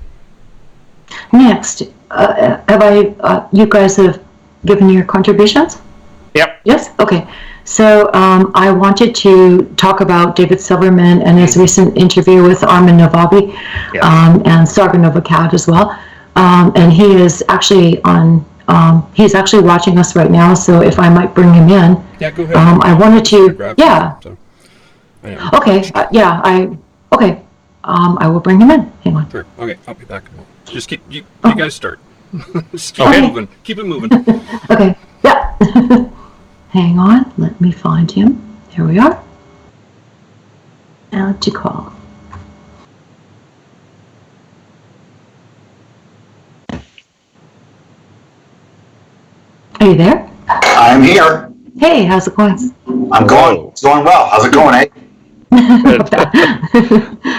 Speaker 2: Next, you guys have given your contributions?
Speaker 3: Yep.
Speaker 2: Yes? Okay. So I wanted to talk about David Silverman and his recent interview with Armin Navabi and Sarganova Cat as well. And he is actually he's actually watching us right now, so if I might bring him in.
Speaker 1: Yeah, go ahead.
Speaker 2: I wanted to,
Speaker 1: Grab
Speaker 2: yeah.
Speaker 1: some, so, I am.
Speaker 2: Okay, okay. I will bring him in. Hang on.
Speaker 1: Sure. Okay, I'll be back in a moment. Just keep you guys start. Just keep
Speaker 2: Okay.
Speaker 1: it moving. Keep it moving.
Speaker 2: Okay, yeah. Hang on, let me find him. There we are. Now to call. Are you there?
Speaker 4: I'm here.
Speaker 2: Hey, how's it going?
Speaker 4: I'm going. It's going well. How's it going, eh?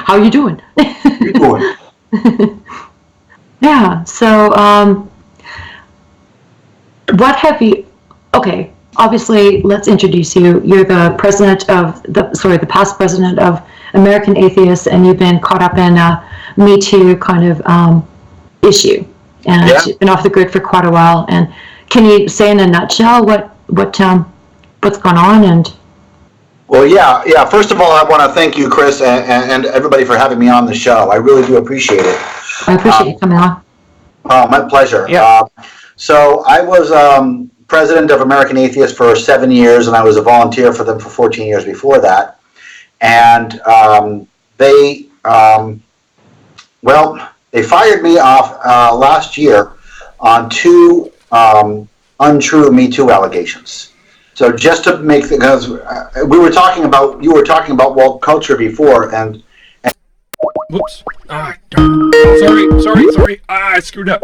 Speaker 2: How you doing?
Speaker 4: You doing?
Speaker 2: Yeah, so what have you, okay, obviously let's introduce you. You're the the past president of American Atheists, and you've been caught up in a Me Too kind of issue, and
Speaker 4: Yeah.
Speaker 2: been off the grid for quite a while. And can you say in a nutshell what's gone on? And
Speaker 4: Well, yeah. First of all, I want to thank you, Chris, and everybody for having me on the show. I really do appreciate it.
Speaker 2: I appreciate you coming on.
Speaker 4: Oh, my pleasure.
Speaker 3: Yeah.
Speaker 4: So I was president of American Atheists for 7 years, and I was a volunteer for them for 14 years before that. And they Well, they fired me off last year on two untrue Me Too allegations. So just to make because you were talking about woke culture before, and
Speaker 1: Whoops. Ah, darn. Sorry. Ah, I screwed up.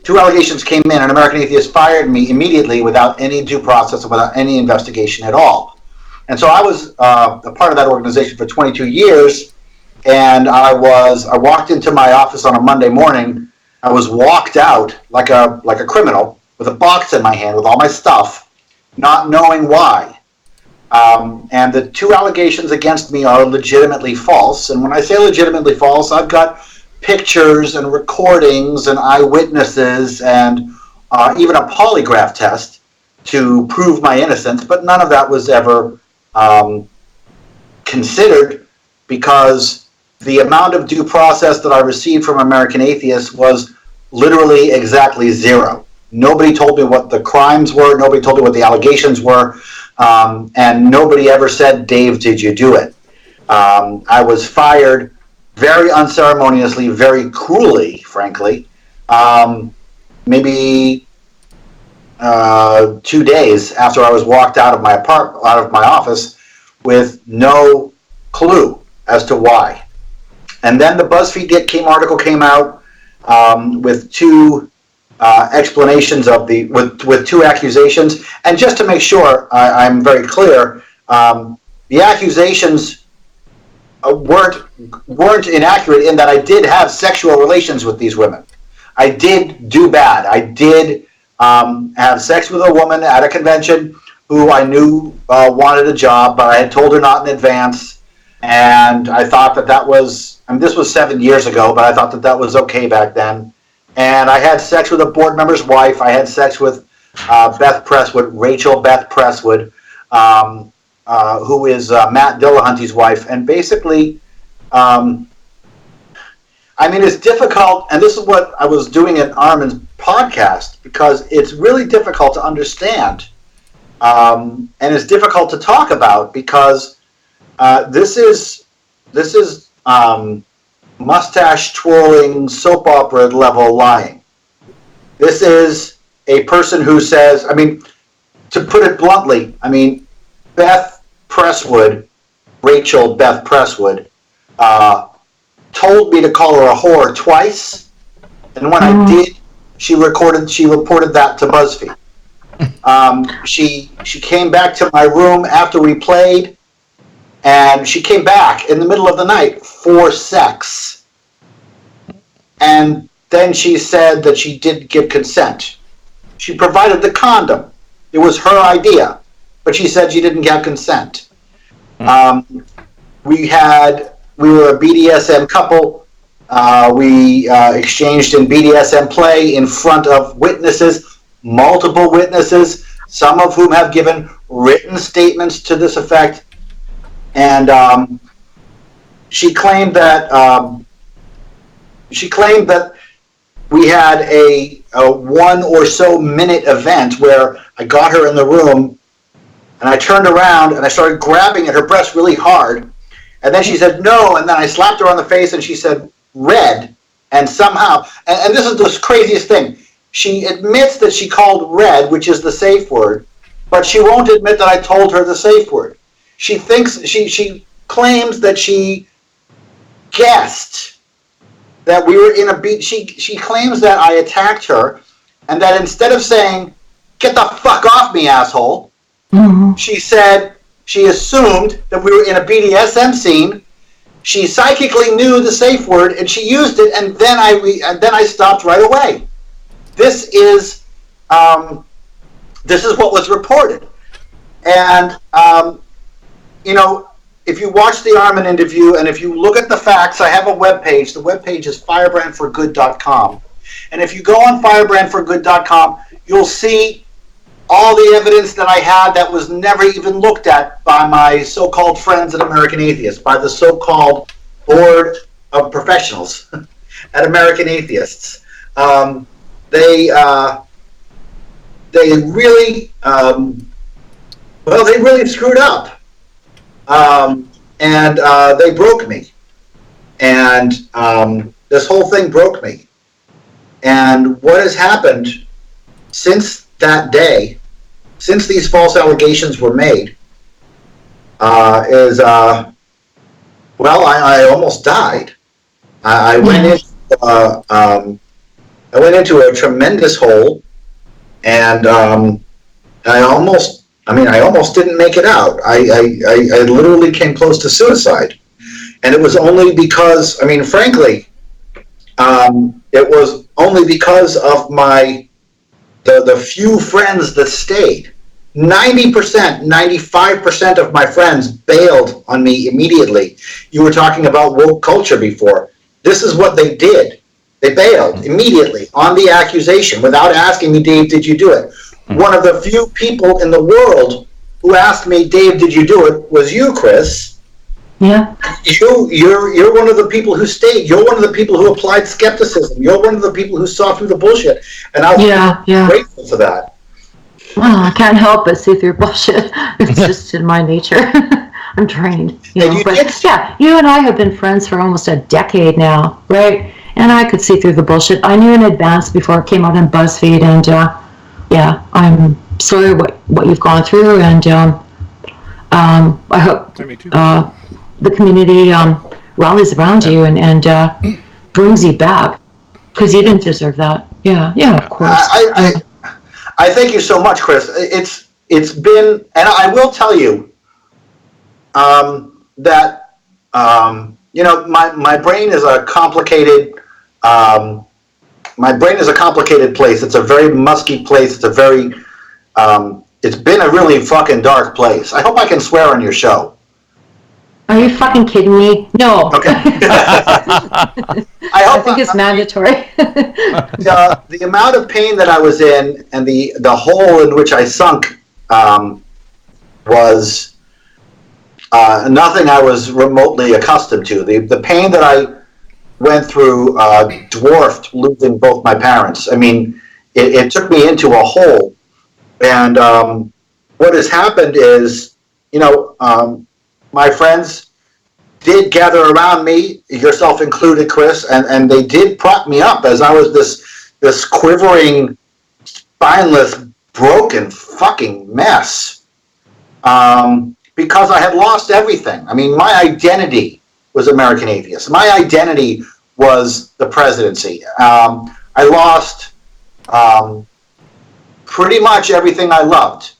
Speaker 4: two allegations came in, and American Atheist fired me immediately without any due process and without any investigation at all. And so I was a part of that organization for 22 years, and I walked into my office on a Monday morning. I was walked out like a criminal with a box in my hand with all my stuff, not knowing why. And the two allegations against me are legitimately false. And when I say legitimately false, I've got pictures and recordings and eyewitnesses and even a polygraph test to prove my innocence. But none of that was ever considered because the amount of due process that I received from American Atheists was literally exactly zero. Nobody told me what the crimes were. Nobody told me what the allegations were. And nobody ever said, Dave, did you do it? I was fired very unceremoniously, very cruelly, frankly, maybe 2 days after I was walked out of my office with no clue as to why. And then the BuzzFeed article came out with two explanations of with two accusations. And just to make sure I'm very clear, the accusations weren't inaccurate in that I did have sexual relations with these women. I did do bad. I did have sex with a woman at a convention who I knew wanted a job, but I had told her not in advance. And I thought that was, this was 7 years ago, but I thought that was okay back then. And I had sex with a board member's wife. I had sex with Rachel Beth Presswood, who is Matt Dillahunty's wife. And basically, it's difficult, and this is what I was doing at Armin's podcast, because it's really difficult to understand. And it's difficult to talk about because this is mustache twirling soap opera level lying. This is a person who says, to put it bluntly, Beth Presswood, Rachel Beth Presswood, told me to call her a whore twice, and when I did, she reported that to BuzzFeed. She came back to my room after we played, and she came back in the middle of the night for sex. And then she said that she didn't give consent. She provided the condom. It was her idea, but she said she didn't get consent. We were a BDSM couple. We exchanged in BDSM play in front of witnesses, multiple witnesses, some of whom have given written statements to this effect. And she claimed that we had a 1 or so minute event where I got her in the room and I turned around and I started grabbing at her breast really hard. And then she said no, and then I slapped her on the face and she said red. And somehow, and this is the craziest thing, she admits that she called red, which is the safe word, but she won't admit that I told her the safe word. She claims that she guessed that we were in a beat. She claims that I attacked her, and that instead of saying, "Get the fuck off me, asshole," she said she assumed that we were in a BDSM scene. She psychically knew the safe word, and she used it, and then I stopped right away. This is what was reported, and if you watch the Armin interview and if you look at the facts, I have a webpage. The webpage is firebrandforgood.com. And if you go on firebrandforgood.com, you'll see all the evidence that I had that was never even looked at by my so-called friends at American Atheists, by the so-called board of professionals at American Atheists. They really screwed up. And they broke me. And this whole thing broke me. And what has happened since that day, since these false allegations were made, is I almost died. I went into a tremendous hole, and I almost didn't make it out. I literally came close to suicide, and it was only because, frankly, it was only because of the few friends that stayed. 90%, 95% of my friends bailed on me immediately. You were talking about woke culture before. This is what they did. They bailed immediately on the accusation without asking me, Dave, did you do it? One of the few people in the world who asked me, Dave, did you do it, was you, Chris.
Speaker 2: Yeah.
Speaker 4: You're one of the people who stayed. You're one of the people who applied skepticism. You're one of the people who saw through the bullshit. And I was grateful for that.
Speaker 2: Well, I can't help but see through bullshit. It's just in my nature. I'm trained. You and I have been friends for almost a decade now, right? And I could see through the bullshit. I knew in advance before it came out on BuzzFeed, and I'm sorry what you've gone through, and I hope the community rallies around you and brings you back, because you didn't deserve that. Yeah, of course.
Speaker 4: I thank you so much, Chris. It's been, and I will tell you that my brain is a complicated. My brain is a complicated place. It's a very musky place. It's been a really fucking dark place. I hope I can swear on your show.
Speaker 2: Are you fucking kidding me? No.
Speaker 4: Okay.
Speaker 2: I think it's mandatory.
Speaker 4: The amount of pain that I was in and the hole in which I sunk was nothing I was remotely accustomed to. The pain that I went through dwarfed losing both my parents. It took me into a hole. And what has happened is, my friends did gather around me, yourself included, Chris, and they did prop me up as I was this quivering, spineless, broken fucking mess. Because I had lost everything. My identity was American Atheist. My identity was the presidency. I lost pretty much everything I loved.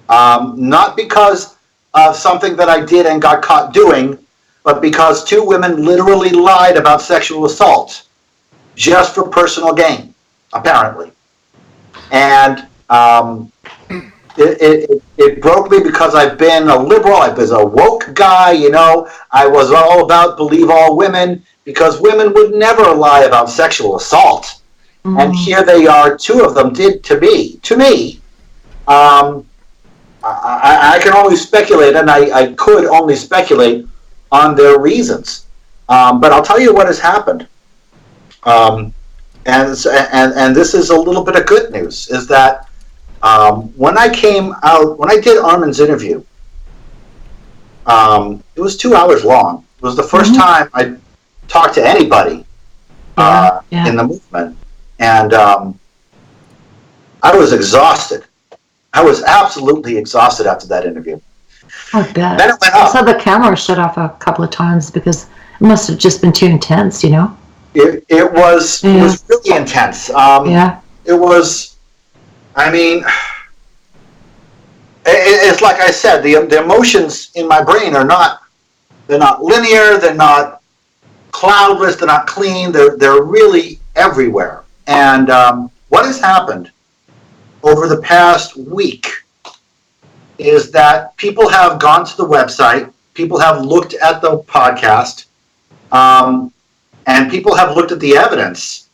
Speaker 4: Not because of something that I did and got caught doing, but because two women literally lied about sexual assault just for personal gain, apparently. And it broke me because I've been a liberal. I was a woke guy, I was all about believe all women, because women would never lie about sexual assault. Mm-hmm. And here they are, two of them did to me. I can only speculate, and I could only speculate on their reasons. But I'll tell you what has happened. And this is a little bit of good news, is that when I did Armin's interview, it was 2 hours long. It was the first time I talked to anybody in the movement. And I was exhausted. I was absolutely exhausted after that interview.
Speaker 2: I bet.
Speaker 4: Then it went up.
Speaker 2: I saw the camera shut off a couple of times because it must have just been too intense, It
Speaker 4: was really intense. It was, it's like I said, the emotions in my brain they're not linear, they're not cloudless, they're not clean, they're really everywhere. And what has happened over the past week is that people have gone to the website, people have looked at the podcast, and people have looked at the evidence.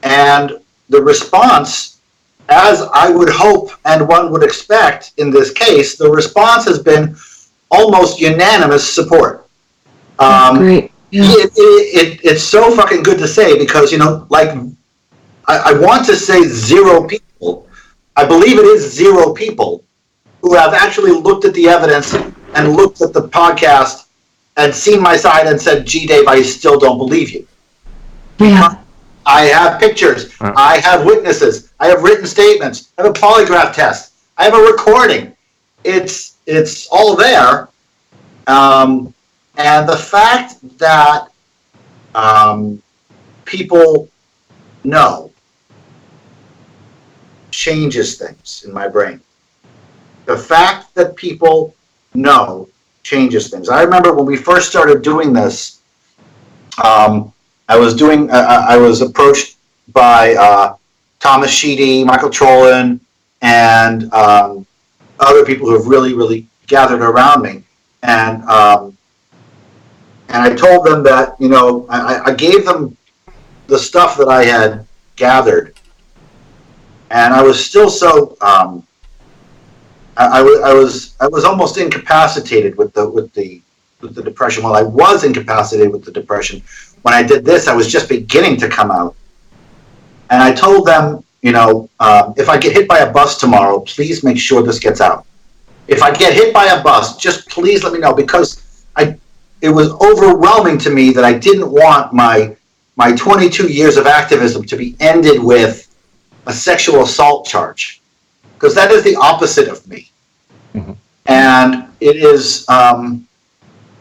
Speaker 4: And the response, as I would hope and one would expect in this case, the response has been almost unanimous support.
Speaker 2: Great. Yeah.
Speaker 4: It's so fucking good to say because, I want to say 0 people. I believe it is 0 people who have actually looked at the evidence and looked at the podcast and seen my side and said, "Gee, Dave, I still don't believe you."
Speaker 2: Yeah.
Speaker 4: I have pictures. I have witnesses. I have written statements. I have a polygraph test. I have a recording. It's all there. And the fact that people know changes things in my brain. The fact that people know changes things. I remember when we first started doing this, I was approached by Thomas Sheedy, Michael Trolin, and other people who have really, really gathered around me. And I told them that, I gave them the stuff that I had gathered, and I was still so I was almost incapacitated with the depression. Well, I was incapacitated with the depression. When I did this, I was just beginning to come out. And I told them, if I get hit by a bus tomorrow, please make sure this gets out. If I get hit by a bus, just please let me know, because it was overwhelming to me that I didn't want my 22 years of activism to be ended with a sexual assault charge, because that is the opposite of me. Mm-hmm. And it is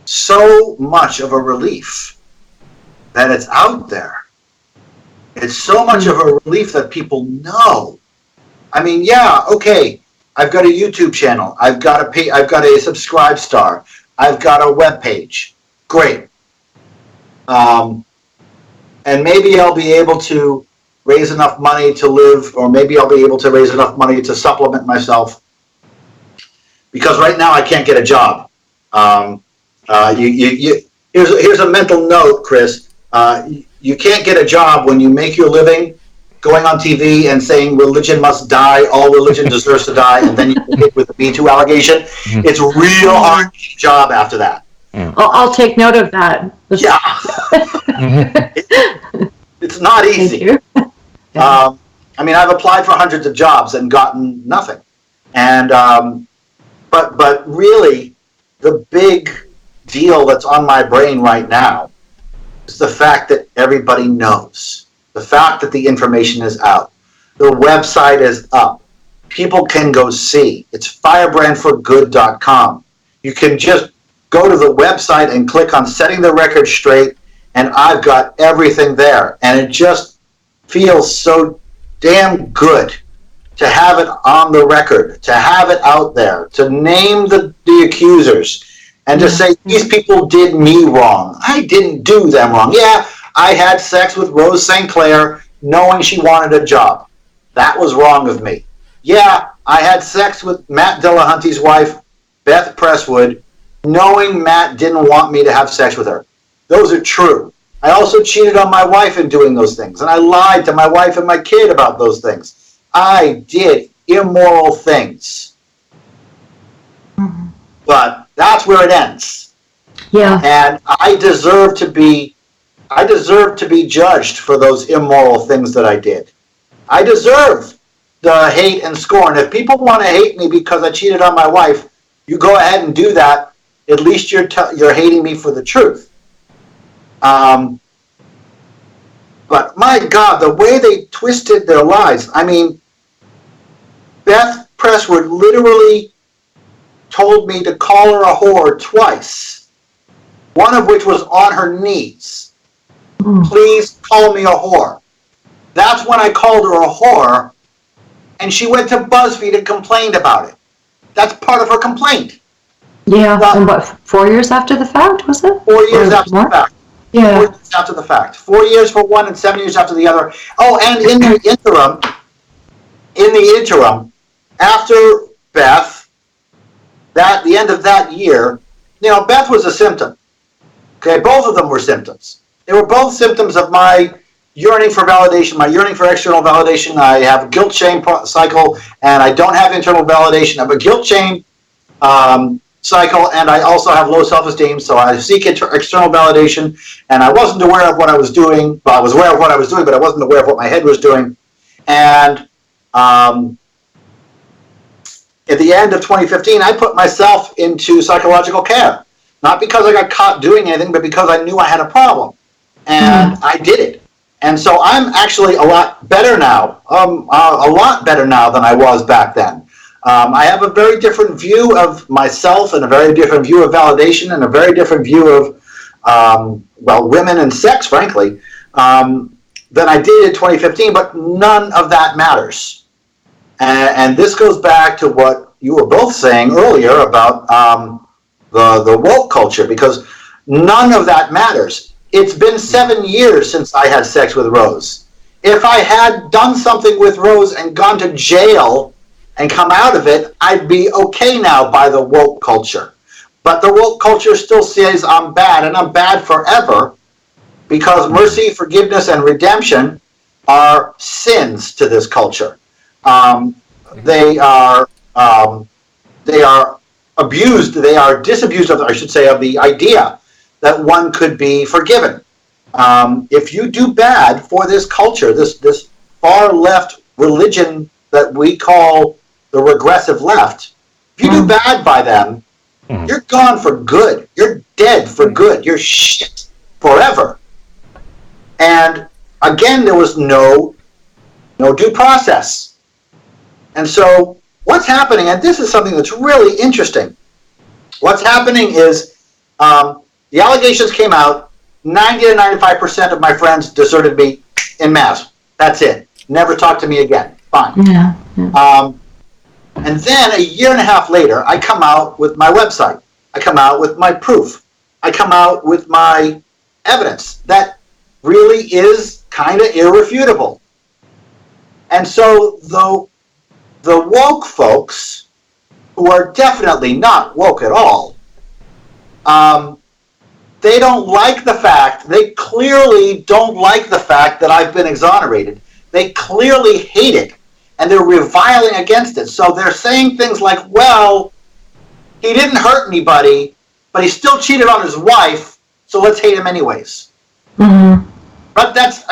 Speaker 4: so much of a relief that it's out there. It's so much of a relief that people know. I mean, yeah, okay, I've got a YouTube channel. I've got a subscribe star. I've got a web page. Great. And maybe I'll be able to raise enough money to live, or maybe I'll be able to raise enough money to supplement myself. Because right now I can't get a job. Here's a mental note, Chris. You can't get a job when you make your living going on TV and saying religion must die, all religion deserves to die, and then you get hit with the Me Too allegation. Mm-hmm. It's real hard to get a job after that.
Speaker 2: Mm. I'll take note of that.
Speaker 4: Yeah. It's not easy. Thank you. Yeah. I mean, I've applied for hundreds of jobs and gotten nothing. And but really, the big deal that's on my brain right now is the fact that everybody knows. The fact that the information is out. The website is up. People can go see. It's firebrandforgood.com. You can just go to the website and click on Setting the Record Straight, and I've got everything there. And it just feels so damn good to have it on the record, to have it out there, to name the accusers, and to say, these people did me wrong. I didn't do them wrong. Yeah, I had sex with Rose St. Clair knowing she wanted a job. That was wrong of me. Yeah, I had sex with Matt Dillahunty's wife, Beth Presswood, knowing Matt didn't want me to have sex with her. Those are true. I also cheated on my wife in doing those things, and I lied to my wife and my kid about those things. I did immoral things. Mm-hmm. But that's where it ends. Yeah. And I deserve to be judged for those immoral things that I did. I deserve the hate and scorn. If people want to hate me because I cheated on my wife, you go ahead and do that. At least you're hating me for the truth. But my God, the way they twisted their lies. I mean, Beth Presswood literally told me to call her a whore twice, one of which was on her knees. Please call me a whore. That's when I called her a whore, and she went to BuzzFeed and complained about it. That's part of her complaint.
Speaker 2: Yeah, and what, 4 years after the fact, was it?
Speaker 4: 4 years after the fact.
Speaker 2: Yeah.
Speaker 4: 4 years after the fact. 4 years for one and 7 years after the other. Oh, and in the interim, after Beth, the end of that year, Beth was a symptom. Okay, both of them were symptoms. They were both symptoms of my yearning for validation, my yearning for external validation. I have a guilt shame cycle, and I don't have internal validation. I have a guilt shame cycle, and I also have low self-esteem, so I seek external validation, and I wasn't aware of what I was doing. Well, I was aware of what I was doing, but I wasn't aware of what my head was doing. And at the end of 2015, I put myself into psychological care not because I got caught doing anything, but because I knew I had a problem, and I did it. And so I'm actually a lot better now, a lot better now than I was back then. I have a very different view of myself, and a very different view of validation, and a very different view of, women and sex, frankly, than I did in 2015, but none of that matters. And this goes back to what you were both saying earlier about the woke culture, because none of that matters. It's been 7 years since I had sex with Rose. If I had done something with Rose and gone to jail and come out of it, I'd be okay now by the woke culture. But the woke culture still says I'm bad, and I'm bad forever, because mercy, forgiveness, and redemption are sins to this culture. They are abused. They are disabused of, I should say, of the idea that one could be forgiven. If you do bad for this culture, this far left religion that we call the regressive left, if you do bad by them, you're gone for good. You're dead for good. You're shit forever. And again, there was no due process. And so what's happening, and this is something that's really interesting, what's happening is the allegations came out, 90 to 95% of my friends deserted me en masse. That's it. Never talk to me again. Fine.
Speaker 2: Yeah.
Speaker 4: And then a year and a half later, I come out with my website. I come out with my proof. I come out with my evidence that really is kind of irrefutable. And so the woke folks, who are definitely not woke at all, they don't like the fact, they clearly don't like the fact that I've been exonerated. They clearly hate it, and they're reviling against it. So they're saying things like, well, he didn't hurt anybody, but he still cheated on his wife, so let's hate him anyways. But it's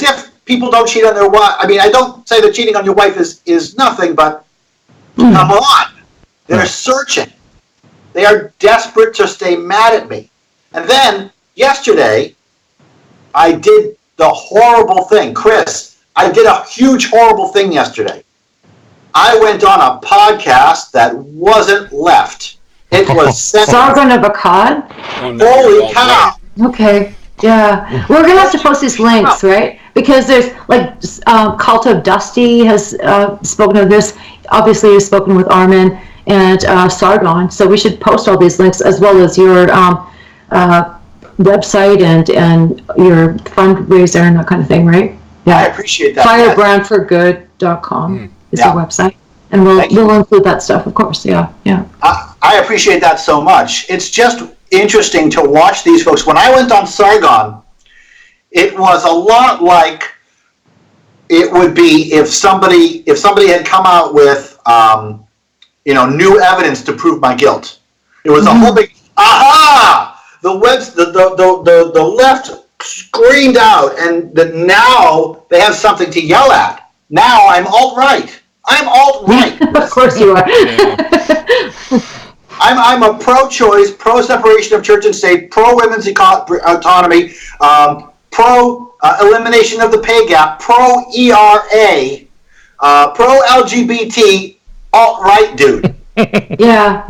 Speaker 4: if people don't cheat on their wife. I mean, I don't say that cheating on your wife is nothing, but come on. They're searching. They are desperate to stay mad at me. And then, yesterday, I did the horrible thing. Chris, I did a huge, horrible thing yesterday. I went on a podcast that wasn't left. It was
Speaker 2: Sargon of Akkad?
Speaker 4: Holy cow.
Speaker 2: Okay. Yeah. We're going to have to post these links, right? Because there's, like, Cult of Dusty has spoken of this. Obviously, you've spoken with Armin and Sargon. So we should post all these links, as well as your website and your fundraiser and that kind of thing, right? Yeah.
Speaker 4: I appreciate that.
Speaker 2: Firebrandforgood.com is your website. And we'll include that stuff, of course. Yeah.
Speaker 4: I appreciate that so much. It's just interesting to watch these folks. When I went on Sargon, it was a lot like it would be if somebody had come out with new evidence to prove my guilt. It was a whole big aha! The left screamed out, and that now they have something to yell at. Now I'm alt-right. I'm alt-right.
Speaker 2: Of course you are.
Speaker 4: I'm a pro-choice, pro-separation of church and state, pro-women's autonomy, pro-elimination of the pay gap, pro-ERA, pro-LGBT, alt-right dude.
Speaker 2: Yeah.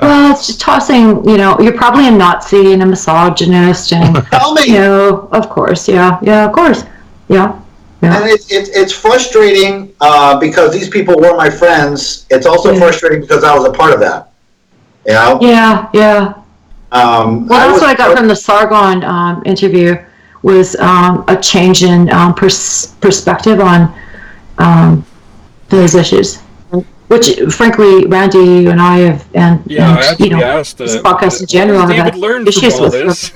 Speaker 2: Well, it's just tossing, you're probably a Nazi and a misogynist and,
Speaker 4: Tell me.
Speaker 2: Of course, yeah, of course, yeah.
Speaker 4: And it's frustrating because these people were my friends. It's also frustrating because I was a part of that. Yeah.
Speaker 2: Well, that's what I got from the Sargon interview was a change in perspective on those issues. Which, frankly, Randy and I have, and
Speaker 1: asked,
Speaker 2: this podcast in general have had issues with this.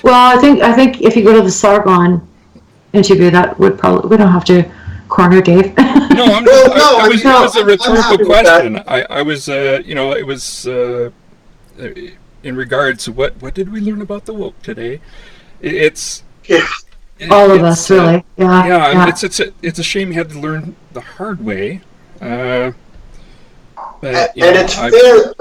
Speaker 2: Well, I think if you go to the Sargon interview, that would probably, we don't have to corner Dave.
Speaker 1: No, I'm not. It was a rhetorical question. I was, it was in regards to what did we learn about the woke today? It's
Speaker 2: all of us, really. Yeah.
Speaker 1: It's a shame you had to learn the hard way. But,
Speaker 4: and it's fair.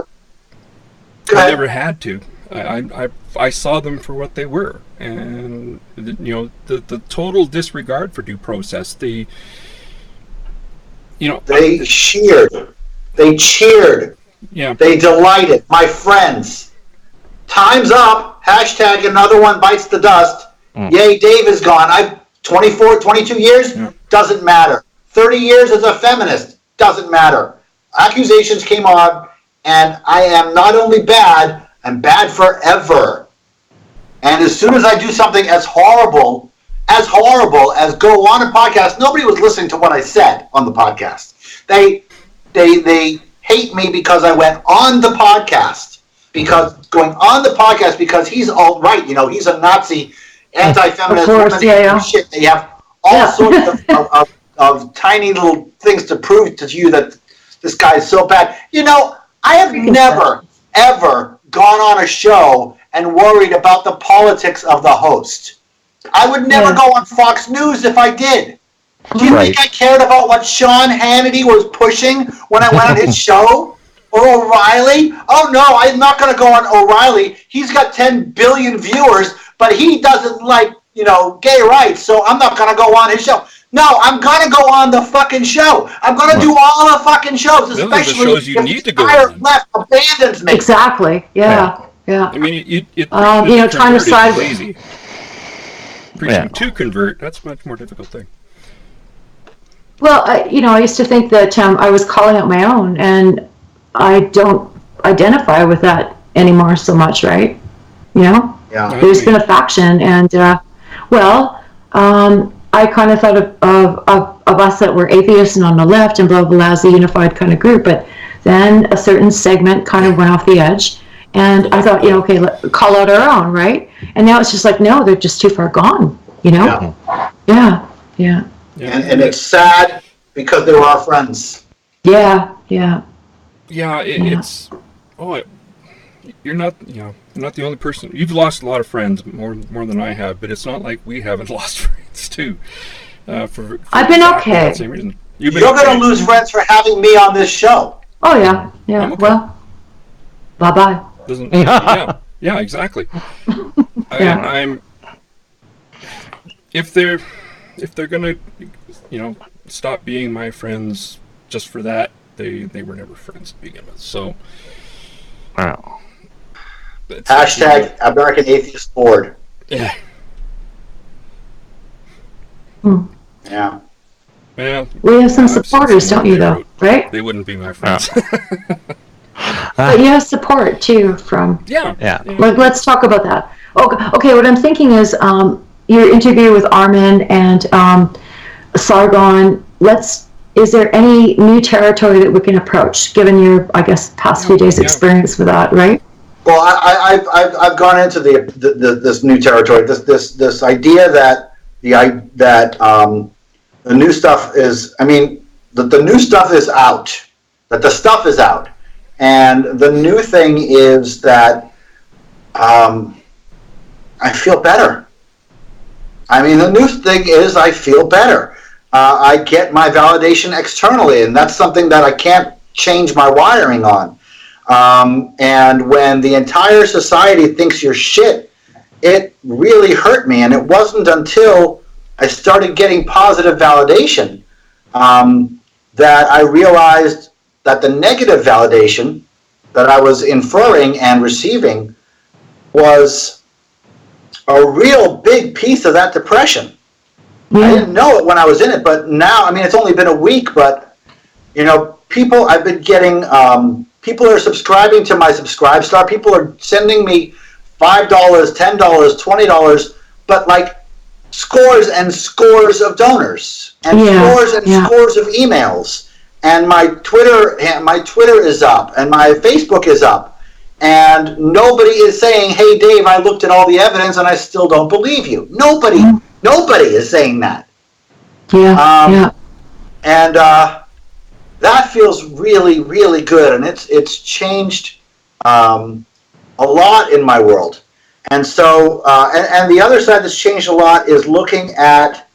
Speaker 4: Go
Speaker 1: I
Speaker 4: ahead.
Speaker 1: never had to. I saw them for what they were, and the total disregard for due process.
Speaker 4: They cheered. They cheered.
Speaker 1: Yeah.
Speaker 4: They delighted. My friends. Time's up. Hashtag another one bites the dust. Yay, Dave is gone. 24, 22 years?
Speaker 1: Yeah.
Speaker 4: Doesn't matter. 30 years as a feminist? Doesn't matter. Accusations came on, and I am not only bad, I'm bad forever. And as soon as I do something as horrible as go on a podcast, nobody was listening to what I said on the podcast. They hate me because I went on the podcast. Because he's alt-right, he's a Nazi, anti-feminist woman. Shit. They have all sorts of tiny little things to prove to you that this guy is so bad. I have never, ever gone on a show and worried about the politics of the host. I would never go on Fox News if I did. Do you think I cared about what Sean Hannity was pushing when I went on his show? Or O'Reilly? Oh no, I'm not going to go on O'Reilly. He's got 10 billion viewers, but he doesn't like, gay rights, so I'm not going to go on his show. No, I'm going to go on the fucking show. I'm going to do all the fucking shows, especially if the entire left abandons me.
Speaker 2: Exactly. Yeah.
Speaker 1: I mean,
Speaker 2: trying to side with.
Speaker 1: Easy. Preaching to convert, that's a much more difficult thing.
Speaker 2: Well, I used to think that I was calling out my own, and I don't identify with that anymore so much, right?
Speaker 4: Yeah.
Speaker 2: There's been a faction, and I kind of thought of us that were atheists and on the left and blah blah blah as a unified kind of group, but then a certain segment kind of went off the edge, and I thought, okay, let's call out our own, right? And now it's just like, no, they're just too far gone, Yeah.
Speaker 4: And it's sad because they were our friends.
Speaker 2: Yeah.
Speaker 1: It's you're not not the only person. You've lost a lot of friends, more than I have, but it's not like we haven't lost friends too. For
Speaker 2: I've been okay.
Speaker 1: Same reason.
Speaker 4: You're going to lose friends for having me on this show.
Speaker 2: Oh yeah. Okay. Well, bye bye.
Speaker 1: Doesn't yeah exactly. I'm if they're gonna stop being my friends just for that, they were never friends to begin with. So
Speaker 4: hashtag American Atheist Board.
Speaker 1: Yeah.
Speaker 4: Yeah.
Speaker 1: Well,
Speaker 2: we have some supporters, don't you, though? Right?
Speaker 1: They wouldn't be my friends.
Speaker 2: But you have support too from.
Speaker 1: Yeah.
Speaker 2: Like, let's talk about that. Okay. What I'm thinking is your interview with Armin and Sargon. Is there any new territory that we can approach, given your, I guess, past few days' experience with that, right?
Speaker 4: Well, I've gone into this new territory. This idea that the new stuff is. I mean, the new stuff is out. That the stuff is out, and the new thing is that I feel better. I mean, the new thing is I feel better. I get my validation externally, and that's something that I can't change my wiring on. And when the entire society thinks you're shit, it really hurt me. And it wasn't until I started getting positive validation that I realized that the negative validation that I was inferring and receiving was a real big piece of that depression. I didn't know it when I was in it, but now, I mean, it's only been a week, but, I've been getting, people are subscribing to my Subscribe Star. People are sending me $5, $10, $20, but like scores and scores of donors and scores and scores of emails. And my Twitter is up and my Facebook is up. And nobody is saying, hey, Dave, I looked at all the evidence and I still don't believe you. Nobody is saying that. And that feels really, really good. And it's changed a lot in my world. And so, and the other side that's changed a lot is looking at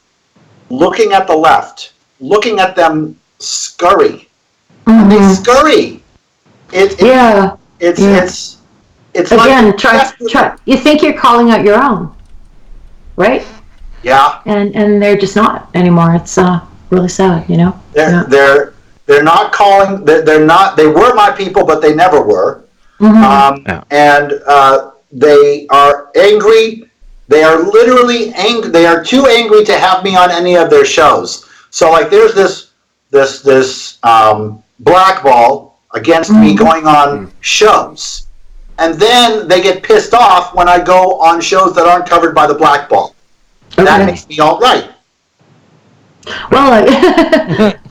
Speaker 4: the left, looking at them scurry. They scurry. It's it's
Speaker 2: Again,
Speaker 4: like
Speaker 2: try. You think you're calling out your own, right?
Speaker 4: Yeah.
Speaker 2: And they're just not anymore. It's really sad, you know.
Speaker 4: They're not calling. They're not. They were my people, but they never were. And they are angry. They are literally angry. They are too angry to have me on any of their shows. So like, there's this blackball against me going on shows, and then they get pissed off when I go on shows that aren't covered by the blackball. Okay. That makes me all right.
Speaker 2: Well,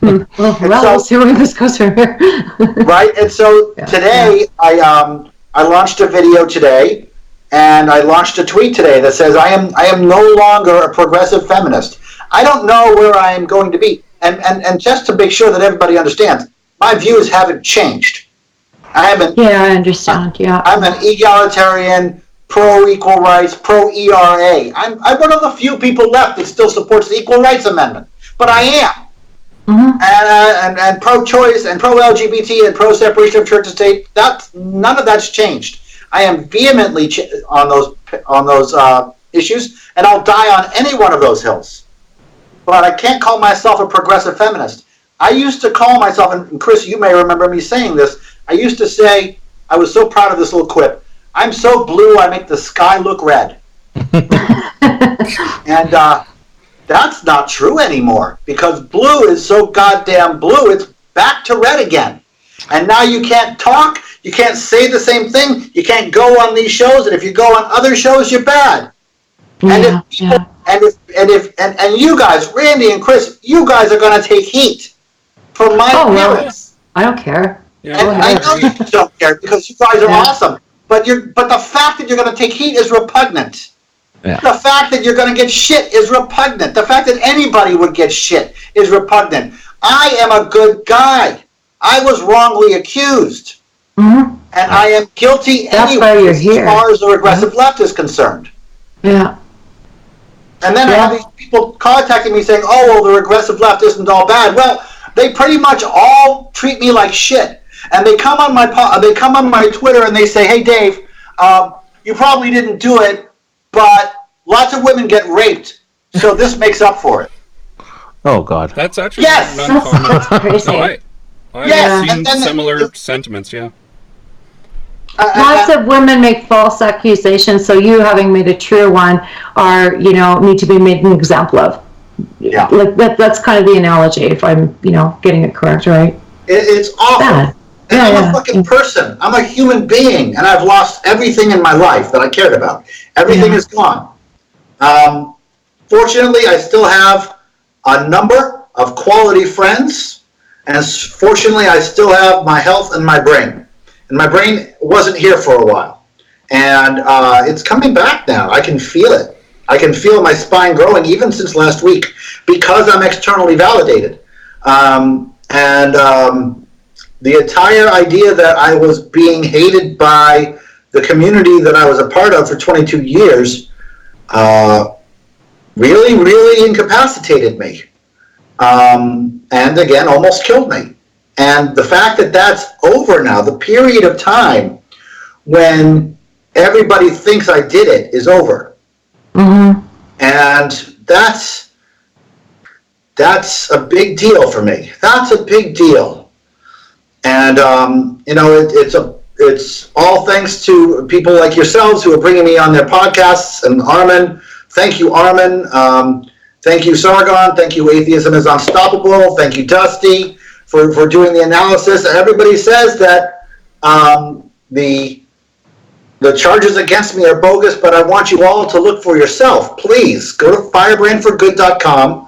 Speaker 2: let's see where this goes from here.
Speaker 4: Right, and so today I launched a video today, and I launched a tweet today that says I am no longer a progressive feminist. I don't know where I am going to be, and just to make sure that everybody understands, my views haven't changed. I understand. I'm an egalitarian, pro equal rights, pro ERA. I'm one of the few people left that still supports the Equal Rights Amendment, but I am. And pro-choice and pro-LGBT and pro-separation of church and state. None of that's changed. I am vehemently on those issues, and I'll die on any one of those hills. But I can't call myself a progressive feminist. I used to call myself, and Chris, you may remember me saying this. I used to say, I was so proud of this little quip. I'm so blue, I make the sky look red. And that's not true anymore, because blue is so goddamn blue, it's back to red again. And now you can't talk, you can't say the same thing, you can't go on these shows, and if you go on other shows, you're bad. And if you guys, Randy and Chris, you guys are going to take heat from my appearance.
Speaker 2: I don't care.
Speaker 4: Yeah, and I know you don't care, because you guys are awesome. But the fact that you're going to take heat is repugnant. Yeah. The fact that you're going to get shit is repugnant. The fact that anybody would get shit is repugnant. I am a good guy. I was wrongly accused. And I am guilty anyway as far as the regressive left is concerned.
Speaker 2: Yeah.
Speaker 4: And then I have these people contacting me saying, oh, well, the regressive left isn't all bad. Well, they pretty much all treat me like shit. And they come on my Twitter and they say, hey, Dave, you probably didn't do it, but lots of women get raped, so this makes up for it.
Speaker 3: Oh, God.
Speaker 1: That's actually uncommon. I have seen similar sentiments,
Speaker 2: Lots of women make false accusations, so you having made a true one need to be made an example of.
Speaker 4: Yeah.
Speaker 2: Like that's kind of the analogy, if I'm, getting it correct, right?
Speaker 4: It's awful.
Speaker 2: Bad.
Speaker 4: And I'm a fucking person. I'm a human being, and I've lost everything in my life that I cared about. Everything is gone. Fortunately, I still have a number of quality friends, and fortunately, I still have my health and my brain. And my brain wasn't here for a while. And it's coming back now. I can feel it. I can feel my spine growing even since last week, because I'm externally validated. The entire idea that I was being hated by the community that I was a part of for 22 years really, really incapacitated me. And again, almost killed me. And the fact that that's over now, the period of time when everybody thinks I did it is over. And that's a big deal for me. That's a big deal. And, it's all thanks to people like yourselves who are bringing me on their podcasts. And Armin, thank you, Armin. Thank you, Sargon. Thank you, Atheism is Unstoppable. Thank you, Dusty, for doing the analysis. And everybody says that the charges against me are bogus, but I want you all to look for yourself. Please go to firebrandforgood.com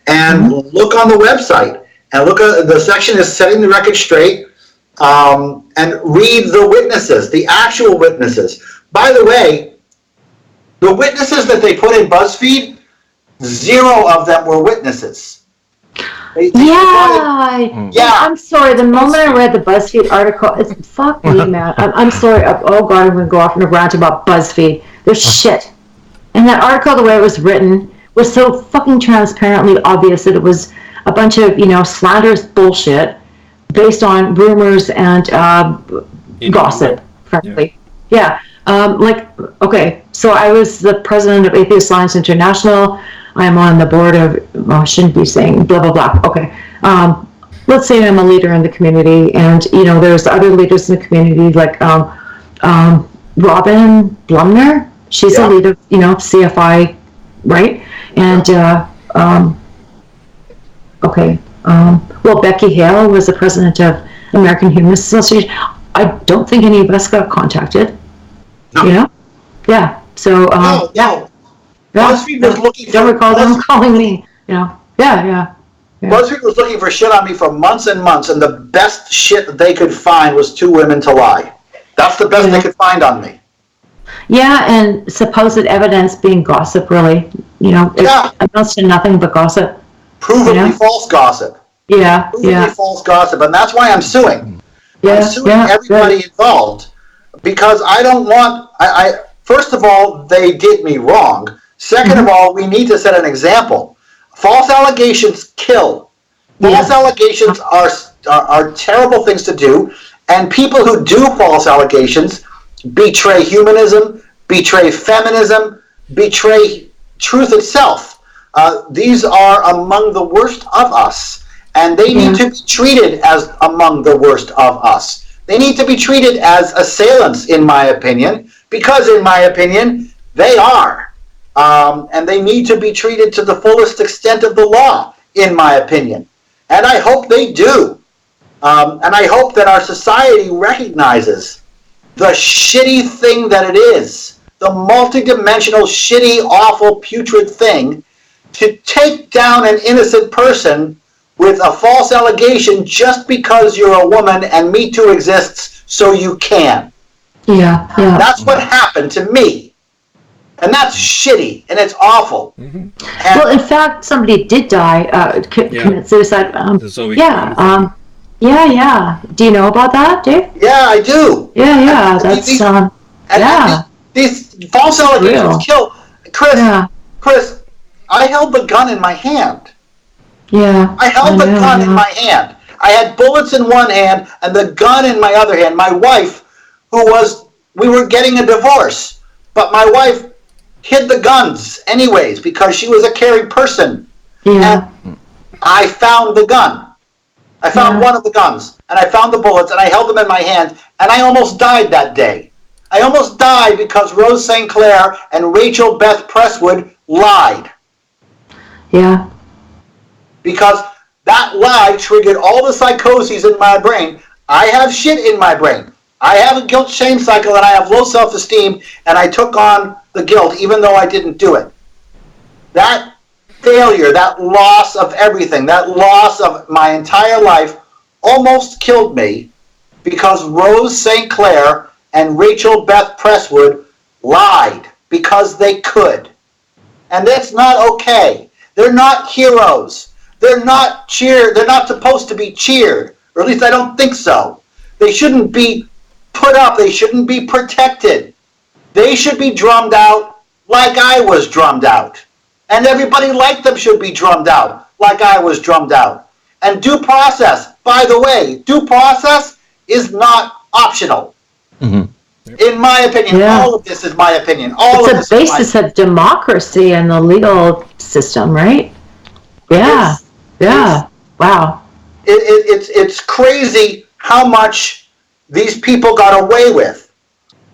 Speaker 4: and look on the website. And look at the section is setting the record straight, and read the witnesses, the actual witnesses. By the way, the witnesses that they put in BuzzFeed, 0 of them were witnesses.
Speaker 2: I'm sorry. The moment I read the BuzzFeed article, it's fuck me, man. I'm sorry. Oh God, I'm going to go off on a rant about BuzzFeed. They're shit. And that article, the way it was written, was so fucking transparently obvious that it was a bunch of, slanderous bullshit based on rumors and gossip, frankly. Yeah. Okay, so I was the president of Atheist Alliance International. I'm on the board of, well, I shouldn't be saying blah, blah, blah. Okay. Let's say I'm a leader in the community, and, there's other leaders in the community, like Robin Blumner. She's a leader, CFI, right? And, well, Becky Hale was the president of American Humanist Association. I don't think any of us got contacted.
Speaker 4: No.
Speaker 2: Yeah. So,
Speaker 4: No. BuzzFeed was looking for.
Speaker 2: Don't recall them calling me. Yeah.
Speaker 4: BuzzFeed was looking for shit on me for months and months, and the best shit that they could find was 2 women to lie. That's the best they could find on me.
Speaker 2: Yeah, and supposed evidence being gossip, really. It amounts to nothing but gossip.
Speaker 4: Provably false gossip. Provably false gossip, and that's why I'm suing. I'm suing everybody involved because I don't want. First of all, they did me wrong. Second of all, we need to set an example. False allegations kill. False allegations are terrible things to do, and people who do false allegations betray humanism, betray feminism, betray truth itself. These are among the worst of us, and they need to be treated as among the worst of us. They need to be treated as assailants, in my opinion, because, in my opinion, they are. And they need to be treated to the fullest extent of the law, in my opinion. And I hope they do. And I hope that our society recognizes the shitty thing that it is, the multidimensional, shitty, awful, putrid thing, to take down an innocent person with a false allegation just because you're a woman and Me Too exists so you can.
Speaker 2: Yeah.
Speaker 4: That's what happened to me. And that's shitty, and it's awful.
Speaker 2: Well, in fact, somebody did die, commit suicide. Yeah. Do you know about that, Dave?
Speaker 4: Yeah, I do.
Speaker 2: Yeah.
Speaker 4: These false allegations kill. Chris, I held the gun in my hand.
Speaker 2: Yeah.
Speaker 4: I held the gun in my hand. I had bullets in one hand and the gun in my other hand. My wife, we were getting a divorce, but my wife hid the guns anyways because she was a caring person.
Speaker 2: Yeah.
Speaker 4: And I found the gun. I found one of the guns, and I found the bullets, and I held them in my hand, and I almost died that day. I almost died because Rose St. Clair and Rachel Beth Presswood lied.
Speaker 2: Yeah.
Speaker 4: Because that lie triggered all the psychoses in my brain. I have shit in my brain. I have a guilt-shame cycle, and I have low self-esteem, and I took on the guilt even though I didn't do it. That failure, that loss of everything, that loss of my entire life almost killed me because Rose St. Clair and Rachel Beth Presswood lied because they could. And that's not okay. They're not heroes. They're not cheered. They're not supposed to be cheered, or at least I don't think so. They shouldn't be put up. They shouldn't be protected. They should be drummed out like I was drummed out. And everybody like them should be drummed out like I was drummed out. And due process, by the way, due process is not optional. In my opinion, all of this is my opinion.
Speaker 2: It's a basis of democracy and the legal system, right? Yeah. Wow.
Speaker 4: It's crazy how much these people got away with.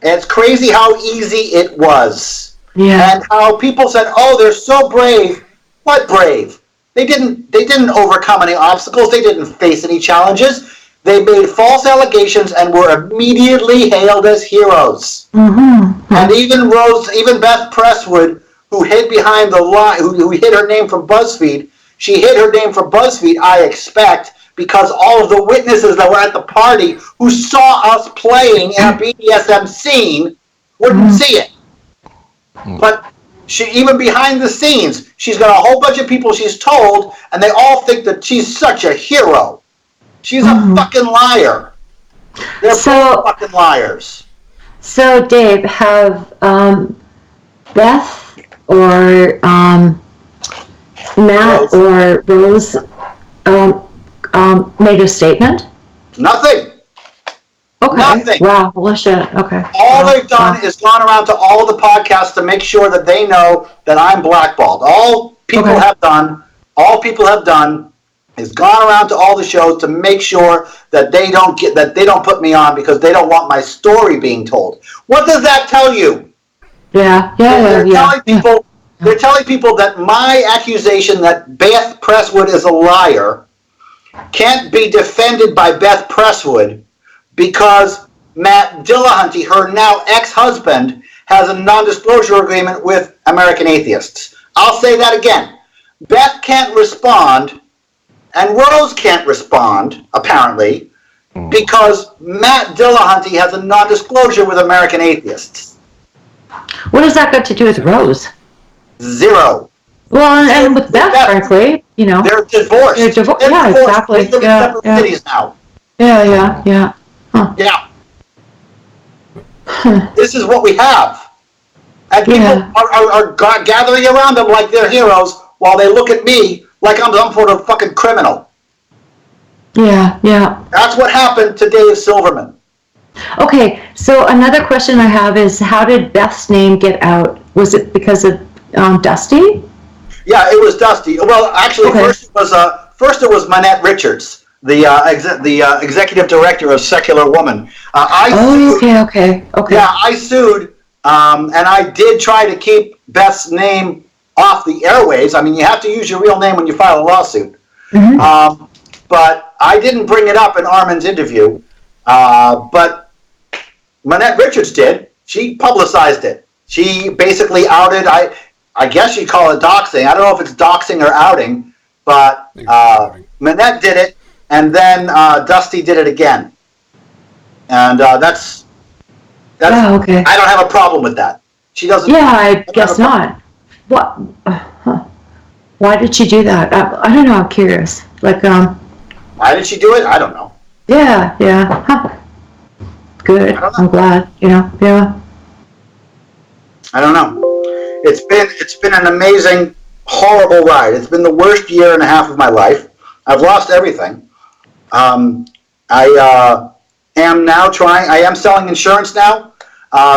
Speaker 4: And it's crazy how easy it was.
Speaker 2: Yeah.
Speaker 4: And how people said, "Oh, they're so brave." What brave? They didn't overcome any obstacles. They didn't face any challenges. They made false allegations and were immediately hailed as heroes. And even Beth Presswood, who hid behind the lie, who hid her name from BuzzFeed, she hid her name from BuzzFeed, I expect, because all of the witnesses that were at the party who saw us playing in a BDSM scene wouldn't see it. But she, even behind the scenes, she's got a whole bunch of people she's told, and they all think that she's such a hero. She's a fucking liar. They're both fucking liars.
Speaker 2: So, Dave, have Beth or Matt or Rose made a statement?
Speaker 4: Nothing.
Speaker 2: Okay.
Speaker 4: Nothing.
Speaker 2: Wow. Well, shit. Okay.
Speaker 4: All
Speaker 2: Wow.
Speaker 4: they've done is gone around to all the podcasts to make sure that they know that I'm blackballed. All people
Speaker 2: Okay.
Speaker 4: have done is gone around to all the shows to make sure that they don't put me on because they don't want my story being told. What does that tell you?
Speaker 2: Yeah.
Speaker 4: They're
Speaker 2: Yeah.
Speaker 4: telling people they're telling people that my accusation that Beth Presswood is a liar can't be defended by Beth Presswood because Matt Dillahunty, her now ex-husband, has a non-disclosure agreement with American Atheists. I'll say that again. Beth can't respond, and Rose can't respond, apparently, because Matt Dillahunty has a non-disclosure with American Atheists.
Speaker 2: What does that got to do with Rose?
Speaker 4: Zero.
Speaker 2: Well, and with Beth, frankly, you know.
Speaker 4: They're divorced.
Speaker 2: Yeah, exactly.
Speaker 4: They live in separate cities now.
Speaker 2: Yeah. Huh.
Speaker 4: Yeah. This is what we have. And people are gathering around them like they're heroes while they look at me like I'm some sort of fucking criminal.
Speaker 2: Yeah.
Speaker 4: That's what happened to Dave Silverman.
Speaker 2: Okay, so another question I have is, how did Beth's name get out? Was it because of Dusty?
Speaker 4: Yeah, it was Dusty. Well, actually,
Speaker 2: Okay.
Speaker 4: first it was Manette Richards, the executive director of Secular Woman.
Speaker 2: Okay.
Speaker 4: Yeah, I sued, and I did try to keep Beth's name off the airwaves. I mean, you have to use your real name when you file a lawsuit.
Speaker 2: Mm-hmm.
Speaker 4: But I didn't bring it up in Armin's interview. But Manette Richards did. She publicized it. She basically outed. I guess you'd call it doxing. I don't know if it's doxing or outing, but Manette did it, and then Dusty did it again. And that's.
Speaker 2: Okay.
Speaker 4: I don't have a problem with that. She doesn't.
Speaker 2: Yeah, I guess not. What? Why did she do that? I don't know. I'm curious. Like,
Speaker 4: Why did she do it? I don't know.
Speaker 2: Yeah. Huh. Good. I'm glad. Yeah.
Speaker 4: I don't know. It's been an amazing, horrible ride. It's been the worst year and a half of my life. I've lost everything. I am now trying. I am selling insurance now.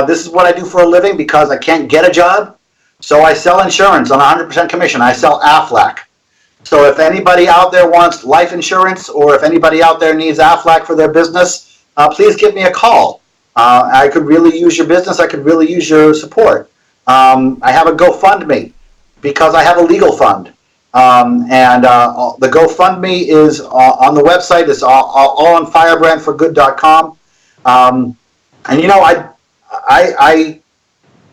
Speaker 4: This is what I do for a living because I can't get a job. So I sell insurance on 100% commission. I sell Aflac. So if anybody out there wants life insurance, or if anybody out there needs Aflac for their business, please give me a call. I could really use your business. I could really use your support. I have a GoFundMe because I have a legal fund. And the GoFundMe is on the website. It's all on firebrandforgood.com. And you know,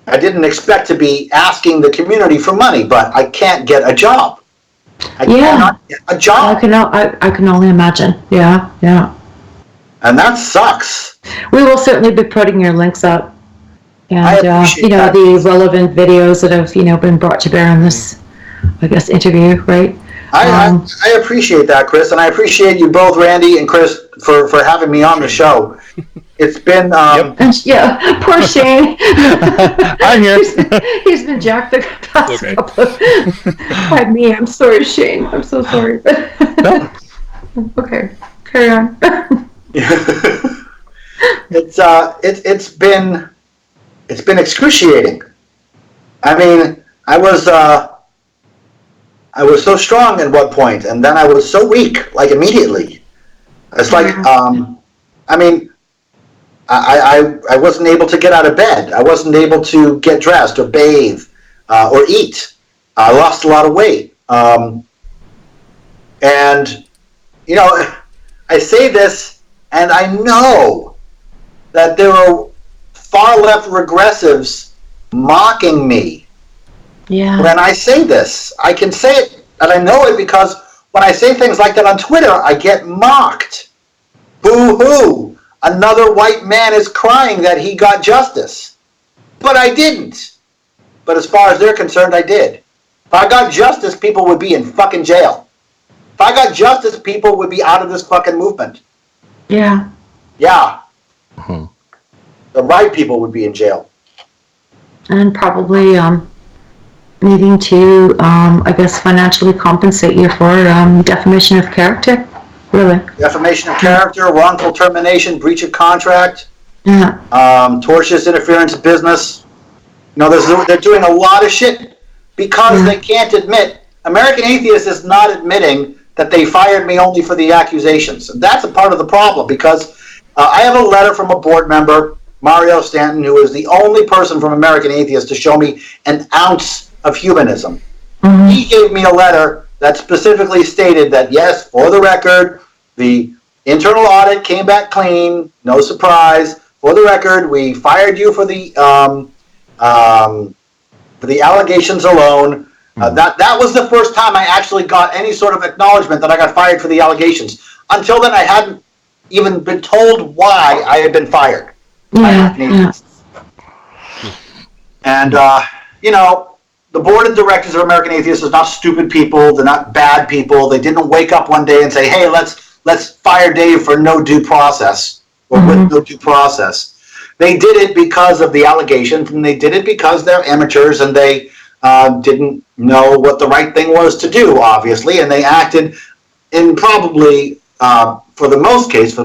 Speaker 4: I didn't expect to be asking the community for money, but I can't get a job. I cannot get a job.
Speaker 2: I can only imagine. Yeah.
Speaker 4: And that sucks.
Speaker 2: We will certainly be putting your links up, and
Speaker 4: that.
Speaker 2: the relevant videos that have been brought to bear on this, I guess, interview, right?
Speaker 4: I appreciate that, Chris, and I appreciate you both, Randy and Chris, for having me on the show. It's been
Speaker 2: poor Shane.
Speaker 3: I'm here.
Speaker 2: He's been jacked the past couple of. By me, I'm sorry, Shane. I'm so sorry.
Speaker 3: No.
Speaker 2: Okay, carry on.
Speaker 4: It's been excruciating. I mean, I was so strong at one point, and then I was so weak, like immediately. It's like I mean, I wasn't able to get out of bed. I wasn't able to get dressed or bathe or eat. I lost a lot of weight. And I say this, and I know that there are far left regressives mocking me.
Speaker 2: Yeah.
Speaker 4: When I say this, I can say it, and I know it because when I say things like that on Twitter, I get mocked. Boo-hoo! Another white man is crying that he got justice. But I didn't. But as far as they're concerned, I did. If I got justice, people would be in fucking jail. If I got justice, people would be out of this fucking movement.
Speaker 2: Yeah.
Speaker 4: Yeah. The right people would be in jail.
Speaker 2: And probably needing to, I guess, financially compensate you for defamation of character. Really?
Speaker 4: defamation of character, wrongful termination, breach of contract,
Speaker 2: Yeah.
Speaker 4: tortious interference in business. They're doing a lot of shit because they can't admit. American Atheist is not admitting that they fired me only for the accusations. And that's a part of the problem, because I have a letter from a board member, Mario Stanton, who is the only person from American Atheist to show me an ounce of humanism. Mm-hmm. He gave me a letter that specifically stated that, yes, for the record, the internal audit came back clean, no surprise. For the record, we fired you for the allegations alone. That was the first time I actually got any sort of acknowledgement that I got fired for the allegations. Until then, I hadn't even been told why I had been fired.
Speaker 2: Yeah.
Speaker 4: And, the board of directors of American Atheists is not stupid people. They're not bad people. They didn't wake up one day and say, hey, let's fire Dave for no due process or with no due process. They did it because of the allegations, and they did it because they're amateurs and they didn't know what the right thing was to do, obviously, and they acted in probably, for the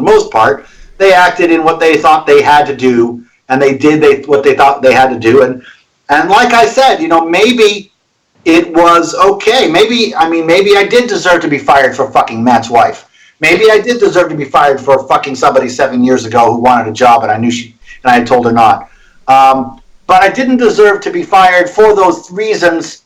Speaker 4: most part, they acted in what they thought they had to do, and they did what they thought they had to do. And like I said, maybe it was okay. Maybe I did deserve to be fired for fucking Matt's wife. Maybe I did deserve to be fired for fucking somebody 7 years ago who wanted a job, and I knew and I had told her not. But I didn't deserve to be fired for those reasons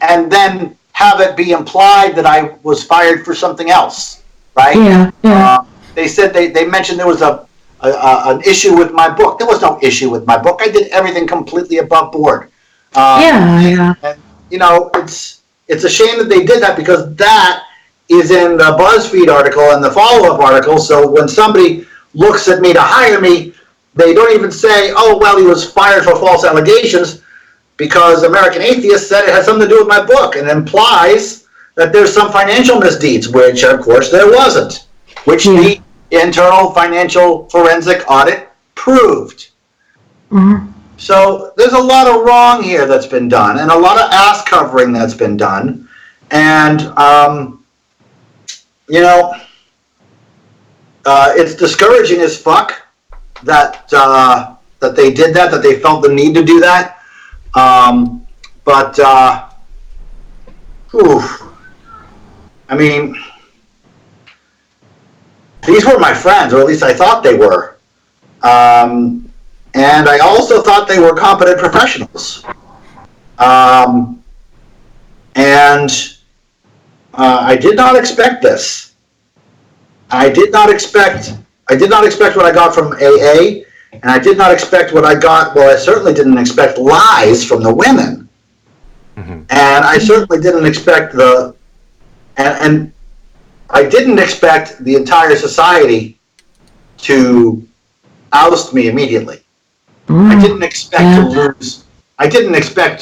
Speaker 4: and then have it be implied that I was fired for something else, right?
Speaker 2: Yeah.
Speaker 4: They said they mentioned there was an issue with my book. There was no issue with my book. I did everything completely above board.
Speaker 2: Yeah.
Speaker 4: And, it's a shame that they did that, because that is in the BuzzFeed article and the follow-up article. So when somebody looks at me to hire me, they don't even say, oh, well, he was fired for false allegations, because American Atheist said it had something to do with my book, and implies that there's some financial misdeeds, which, of course, there wasn't, which the internal financial forensic audit proved.
Speaker 2: Mm-hmm.
Speaker 4: So there's a lot of wrong here that's been done, and a lot of ass covering that's been done. And, it's discouraging as fuck that they did that they felt the need to do that. These were my friends, or at least I thought they were. And I also thought they were competent professionals. I did not expect this. I did not expect what I got from AA, and I did not expect what I got. Well, I certainly didn't expect lies from the women. Mm-hmm. And I certainly didn't expect and I didn't expect the entire society to oust me immediately. I didn't expect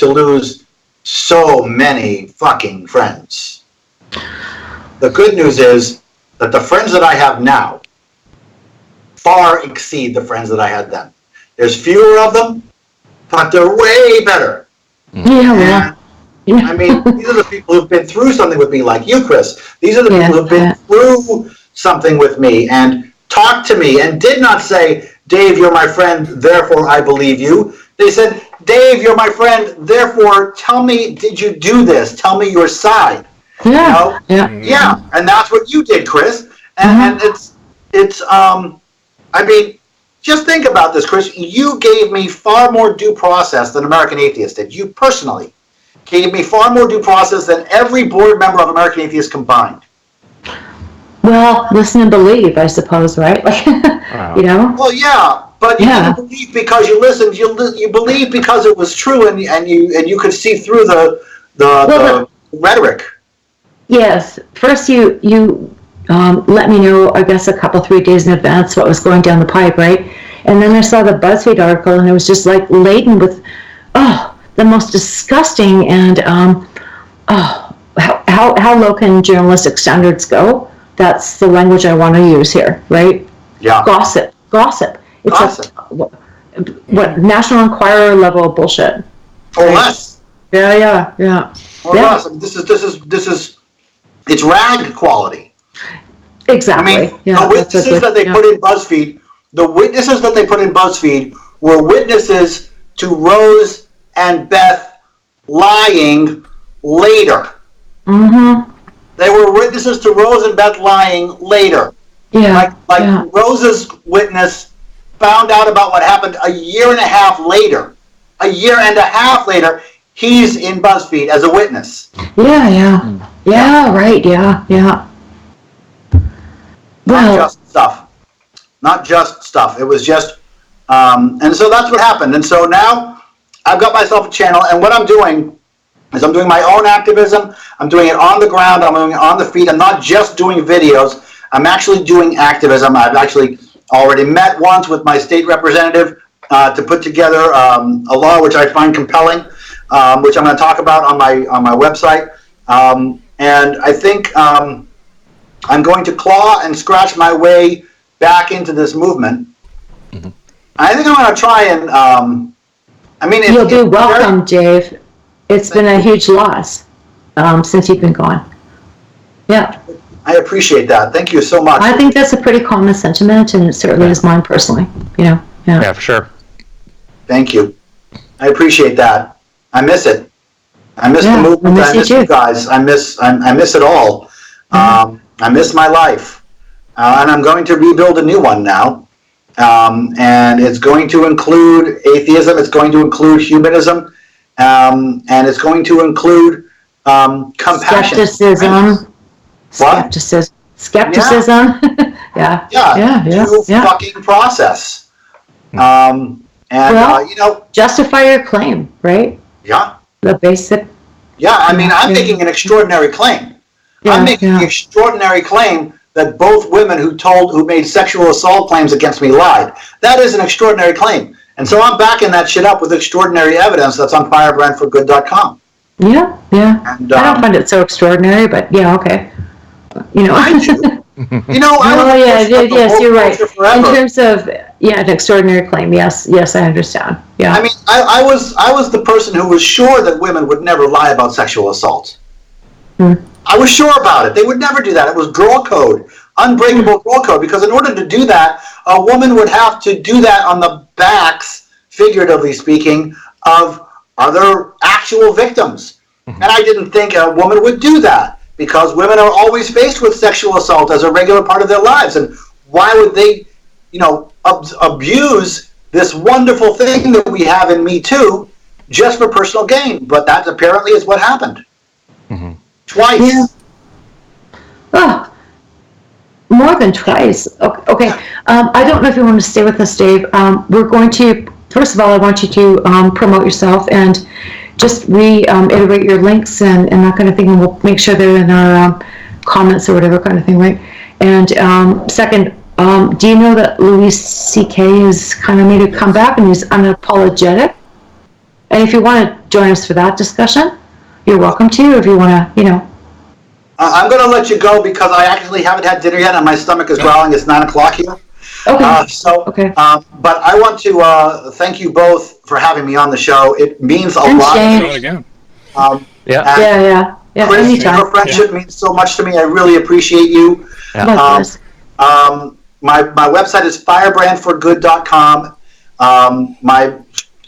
Speaker 4: to lose so many fucking friends. The good news is that the friends that I have now far exceed the friends that I had then. There's fewer of them, but they're way better.
Speaker 2: Yeah.
Speaker 4: These are the people who've been through something with me, like you, Chris. These are the people who've been through something with me and talked to me and did not say, Dave, you're my friend, therefore I believe you. They said, Dave, you're my friend, therefore tell me, did you do this? Tell me your side.
Speaker 2: Yeah.
Speaker 4: Yeah, and that's what you did, Chris. And just think about this, Chris. You gave me far more due process than American Atheist did. You personally gave me far more due process than every board member of American Atheist combined.
Speaker 2: Well, listen and believe, I suppose, right?
Speaker 3: Wow.
Speaker 4: Well, yeah, but you didn't believe because you listened. You believed because it was true, and you could see through the rhetoric.
Speaker 2: Yes. First, you let me know, I guess, 3 days in advance what was going down the pipe, right? And then I saw the BuzzFeed article, and it was just like laden with, the most disgusting and how low can journalistic standards go? That's the language I want to use here, right?
Speaker 4: Yeah.
Speaker 2: Gossip. It's
Speaker 4: Gossip.
Speaker 2: What National Enquirer level bullshit.
Speaker 4: Or less.
Speaker 2: Yeah.
Speaker 4: Or less. I mean, this is it's rag quality.
Speaker 2: Exactly.
Speaker 4: I mean,
Speaker 2: Yeah,
Speaker 4: the
Speaker 2: that's a
Speaker 4: witnesses
Speaker 2: good-
Speaker 4: that they
Speaker 2: yeah.
Speaker 4: put in BuzzFeed, were witnesses to Rose and Beth lying later.
Speaker 2: Mm-hmm.
Speaker 4: They were witnesses to Rose and Beth lying later.
Speaker 2: Yeah.
Speaker 4: Like
Speaker 2: yeah.
Speaker 4: Rose's witness found out about what happened a year and a half later. A year and a half later, he's in BuzzFeed as a witness.
Speaker 2: Yeah, right, yeah.
Speaker 4: Not just stuff. Not just stuff. It was just, and so that's what happened. And so now I've got myself a channel, and what I'm doing is I'm doing my own activism. I'm doing it on the ground. I'm doing it on the feet. I'm not just doing videos. I'm actually doing activism. I've actually already met once with my state representative to put together a law which I find compelling, which I'm going to talk about on my website. And I think I'm going to claw and scratch my way back into this movement. Mm-hmm. I think I'm going to try and.
Speaker 2: You'll be welcome, Dave. It's been a huge loss since you've been gone. Yeah.
Speaker 4: I appreciate that. Thank you so much.
Speaker 2: I think that's a pretty common sentiment, and it certainly is mine personally.
Speaker 3: Yeah, for sure.
Speaker 4: Thank you. I appreciate that. I miss it. I miss the movement. I miss you guys. I miss it all. Mm-hmm. I miss my life, and I'm going to rebuild a new one now. And it's going to include atheism. It's going to include humanism, and it's going to include compassion.
Speaker 2: Skepticism.
Speaker 4: What?
Speaker 2: Skepticism. Yeah.
Speaker 4: Due fucking process.
Speaker 2: Justify your claim, right?
Speaker 4: Yeah.
Speaker 2: The basic.
Speaker 4: Yeah, I mean, I'm making an extraordinary claim. I'm making an extraordinary claim that both women who made sexual assault claims against me lied. That is an extraordinary claim. And so I'm backing that shit up with extraordinary evidence that's on firebrandforgood.com.
Speaker 2: Yeah.
Speaker 4: And,
Speaker 2: I don't find it so extraordinary, but yeah, okay.
Speaker 4: I do.
Speaker 2: Yes, you're right. In terms of an extraordinary claim, yes, I understand. Yeah.
Speaker 4: I mean, I was the person who was sure that women would never lie about sexual assault. I was sure about it. They would never do that. It was girl code, unbreakable girl code, because in order to do that, a woman would have to do that on the backs, figuratively speaking, of other actual victims. And I didn't think a woman would do that, because women are always faced with sexual assault as a regular part of their lives. And why would they, abuse this wonderful thing that we have in Me Too just for personal gain? But that apparently is what happened. Mm-hmm. Twice. Yeah.
Speaker 2: Oh, more than twice. Okay. I don't know if you want to stay with us, Dave. We're going to, first of all, I want you to promote yourself and just reiterate your links and that kind of thing, and we'll make sure they're in our comments or whatever kind of thing, right? And second, do you know that Louis C.K. has kind of made a comeback and he's unapologetic? And if you want to join us for that discussion, you're welcome to. If you want to,
Speaker 4: I'm going to let you go because I actually haven't had dinner yet and my stomach is growling. It's 9:00 here.
Speaker 2: Okay.
Speaker 4: But I want to thank you both for having me on the show. It means a lot.
Speaker 1: Again.
Speaker 2: Yeah.
Speaker 4: Chris, your friendship means so much to me. I really appreciate you.
Speaker 2: Yeah.
Speaker 4: My website is firebrandforgood.com. My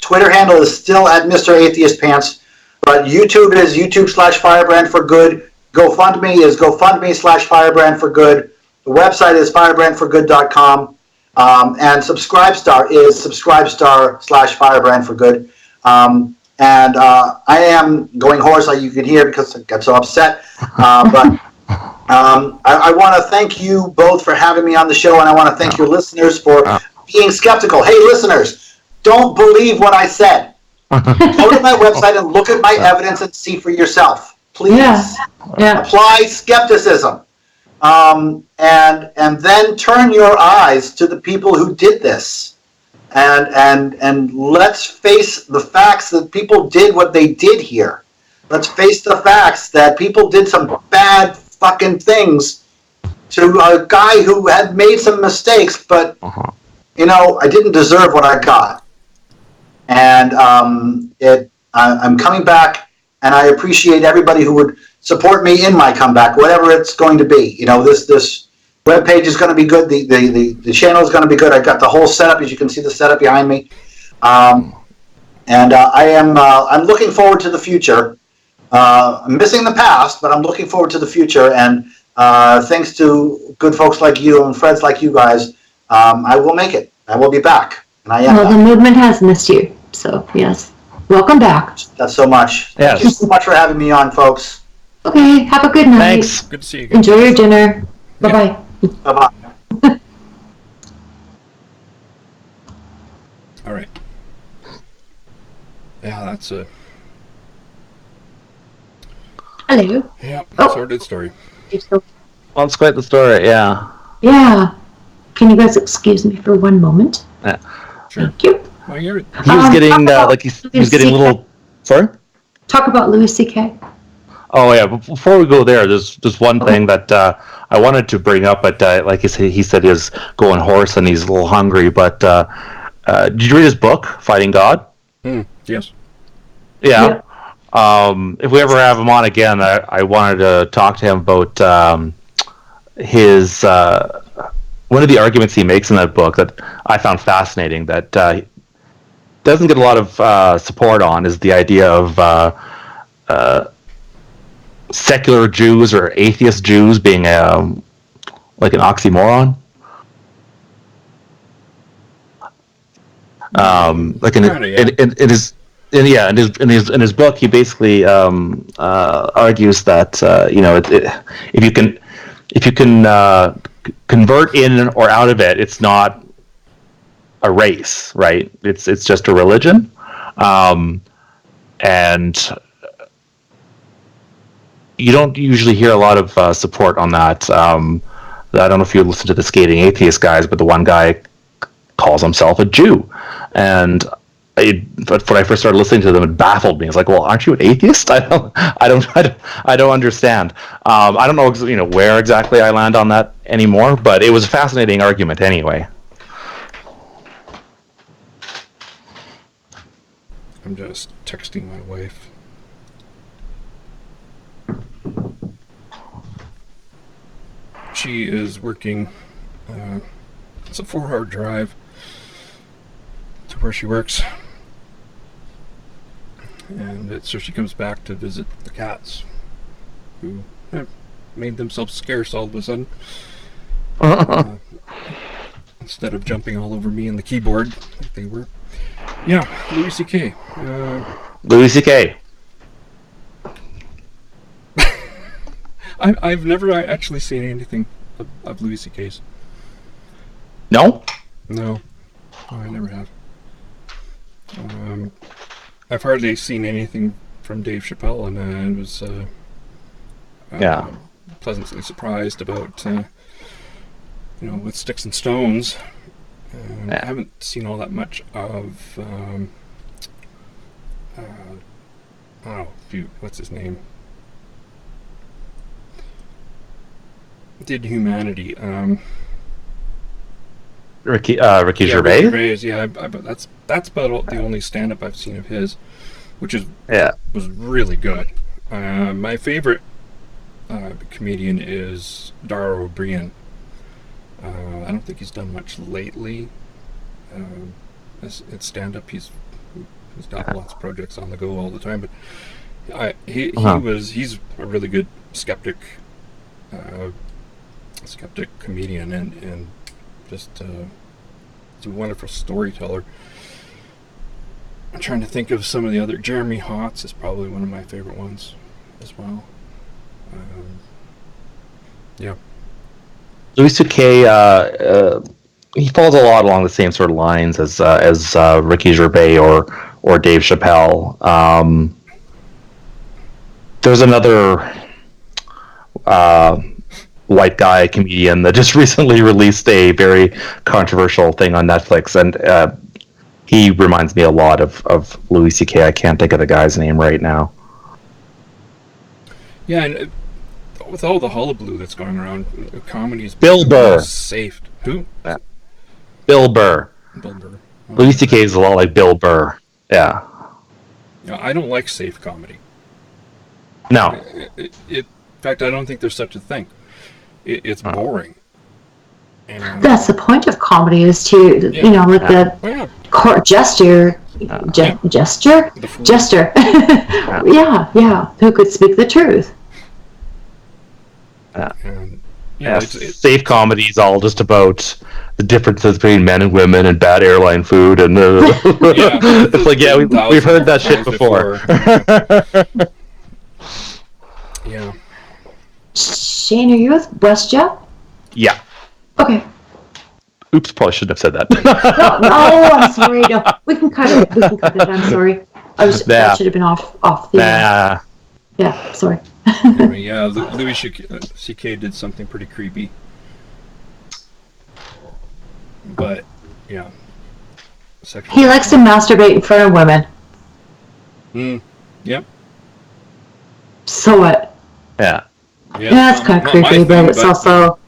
Speaker 4: Twitter handle is still at Mr. Atheist Pants, but YouTube is YouTube/firebrandforgood. GoFundMe is GoFundMe/firebrandforgood. The website is firebrandforgood.com. And Subscribestar is Subscribestar/firebrandforgood. And I am going hoarse, like you can hear, because I got so upset. But I want to thank you both for having me on the show, and I want to thank your listeners for being skeptical. Hey, listeners, don't believe what I said. Go to my website and look at my evidence and see for yourself. Please apply skepticism. And then turn your eyes to the people who did this. And let's face the facts that people did what they did here. Let's face the facts that people did some bad fucking things to a guy who had made some mistakes, but I didn't deserve what I got. And I'm coming back, and I appreciate everybody who would support me in my comeback, whatever it's going to be. This web page is going to be good. The channel is going to be good. I got the whole setup, as you can see the setup behind me. And I'm looking forward to the future. I'm missing the past, but I'm looking forward to the future. And thanks to good folks like you and friends like you guys, I will make it. I will be back. And I am
Speaker 2: Well,
Speaker 4: back.
Speaker 2: the movement has missed you. So, yes. Welcome back.
Speaker 4: That's so much.
Speaker 3: Yes.
Speaker 4: Thank you so much for having me on, folks.
Speaker 2: Okay, have a good night.
Speaker 3: Thanks.
Speaker 1: Good to see you again.
Speaker 2: Enjoy your dinner. Bye-bye.
Speaker 4: Bye-bye.
Speaker 1: All right. Yeah, that's a
Speaker 2: Hello. Oh.
Speaker 1: sordid story.
Speaker 3: Well, it's quite the story, yeah.
Speaker 2: Yeah. Can you guys excuse me for one moment?
Speaker 1: Sure.
Speaker 2: Thank you.
Speaker 1: Well, you're,
Speaker 3: He was getting,
Speaker 2: talk
Speaker 3: he was getting a little... Sorry?
Speaker 2: Talk about Louis C.K.
Speaker 3: Oh, yeah, but before we go there, there's just one thing that I wanted to bring up, but like he said he was going hoarse and he's a little hungry, but did you read his book, Fighting God?
Speaker 1: yes.
Speaker 3: Yeah. If we ever have him on again, I wanted to talk to him about his one of the arguments he makes in that book that I found fascinating that doesn't get a lot of support on is the idea of secular Jews or atheist Jews being like an oxymoron. Like in his book, he basically argues that if you can convert in or out of it, it's not a race, right? It's just a religion, and you don't usually hear a lot of support on that. I don't know if you listen to the Skating Atheist guys, but the one guy calls himself a Jew, and but when I first started listening to them, it baffled me. It's like, well, aren't you an atheist? I don't understand. I don't know, where exactly I land on that anymore, but it was a fascinating argument anyway.
Speaker 1: I'm just texting my wife. She is working. It's a 4-hour drive to where she works. And so she comes back to visit the cats, who have made themselves scarce all of a sudden. Instead of jumping all over me and the keyboard like they were. Yeah, Louis C.K.
Speaker 3: Louis C.K.
Speaker 1: I've never actually seen anything of Louis C.K.'s.
Speaker 3: No?
Speaker 1: No, I never have. I've hardly seen anything from Dave Chappelle, and I was pleasantly surprised about with Sticks and Stones. I haven't seen all that much of what's his name? Did Humanity?
Speaker 3: Ricky Gervais?
Speaker 1: Gervais, yeah. But that's about the only stand-up I've seen of his, which was really good. My favorite comedian is Dara O'Brien. I don't think he's done much lately. It's stand-up. He's got lots of projects on the go all the time, but he's a really good skeptic comedian and just he's a wonderful storyteller. I'm trying to think of some of the other. Jeremy Hotz is probably one of my favorite ones as well. Yeah.
Speaker 3: Louis C.K. He falls a lot along the same sort of lines as Ricky Gervais or Dave Chappelle. There's another white guy comedian that just recently released a very controversial thing on Netflix, and he reminds me a lot of Louis C.K. I can't think of the guy's name right now.
Speaker 1: Yeah, and with all the hullabaloo that's going around, comedy's
Speaker 3: Bill Burr.
Speaker 1: Safe. Who?
Speaker 3: Yeah. Bill Burr.
Speaker 1: Bill Burr.
Speaker 3: Louis C.K. is a lot like Bill Burr. Yeah.
Speaker 1: I don't like safe comedy.
Speaker 3: No.
Speaker 1: In fact, I don't think there's such a thing. It's boring. And
Speaker 2: That's the point of comedy, is to,
Speaker 1: Yeah.
Speaker 2: you know, like
Speaker 3: Yeah.
Speaker 2: the
Speaker 1: yeah,
Speaker 2: court gesture,
Speaker 1: Yeah.
Speaker 2: gesture,
Speaker 1: the fool.
Speaker 2: jester. Yeah, who could speak the truth.
Speaker 1: And
Speaker 3: Yeah,
Speaker 1: it's
Speaker 3: safe comedy is all just about the differences between men and women and bad airline food, and
Speaker 1: Yeah,
Speaker 3: it's like, yeah, we've heard that shit
Speaker 1: times
Speaker 3: before.
Speaker 1: yeah.
Speaker 2: Shane, are you with WestJet?
Speaker 3: Yeah.
Speaker 2: Okay.
Speaker 3: Oops, probably shouldn't have said that.
Speaker 2: No, I'm sorry. No, we can cut it. We can cut it. I'm sorry.
Speaker 3: Yeah.
Speaker 2: That should have been off the.
Speaker 3: Nah.
Speaker 2: Yeah, sorry.
Speaker 1: Anyway, yeah, Louis C.K. did something pretty creepy. But, yeah. Sexual
Speaker 2: He likes to masturbate in front of women.
Speaker 1: Yep.
Speaker 2: So what?
Speaker 3: Yeah.
Speaker 1: Yeah,
Speaker 2: Yeah, it's kind of
Speaker 1: not my
Speaker 2: creepy,
Speaker 1: thing,
Speaker 2: but it's also.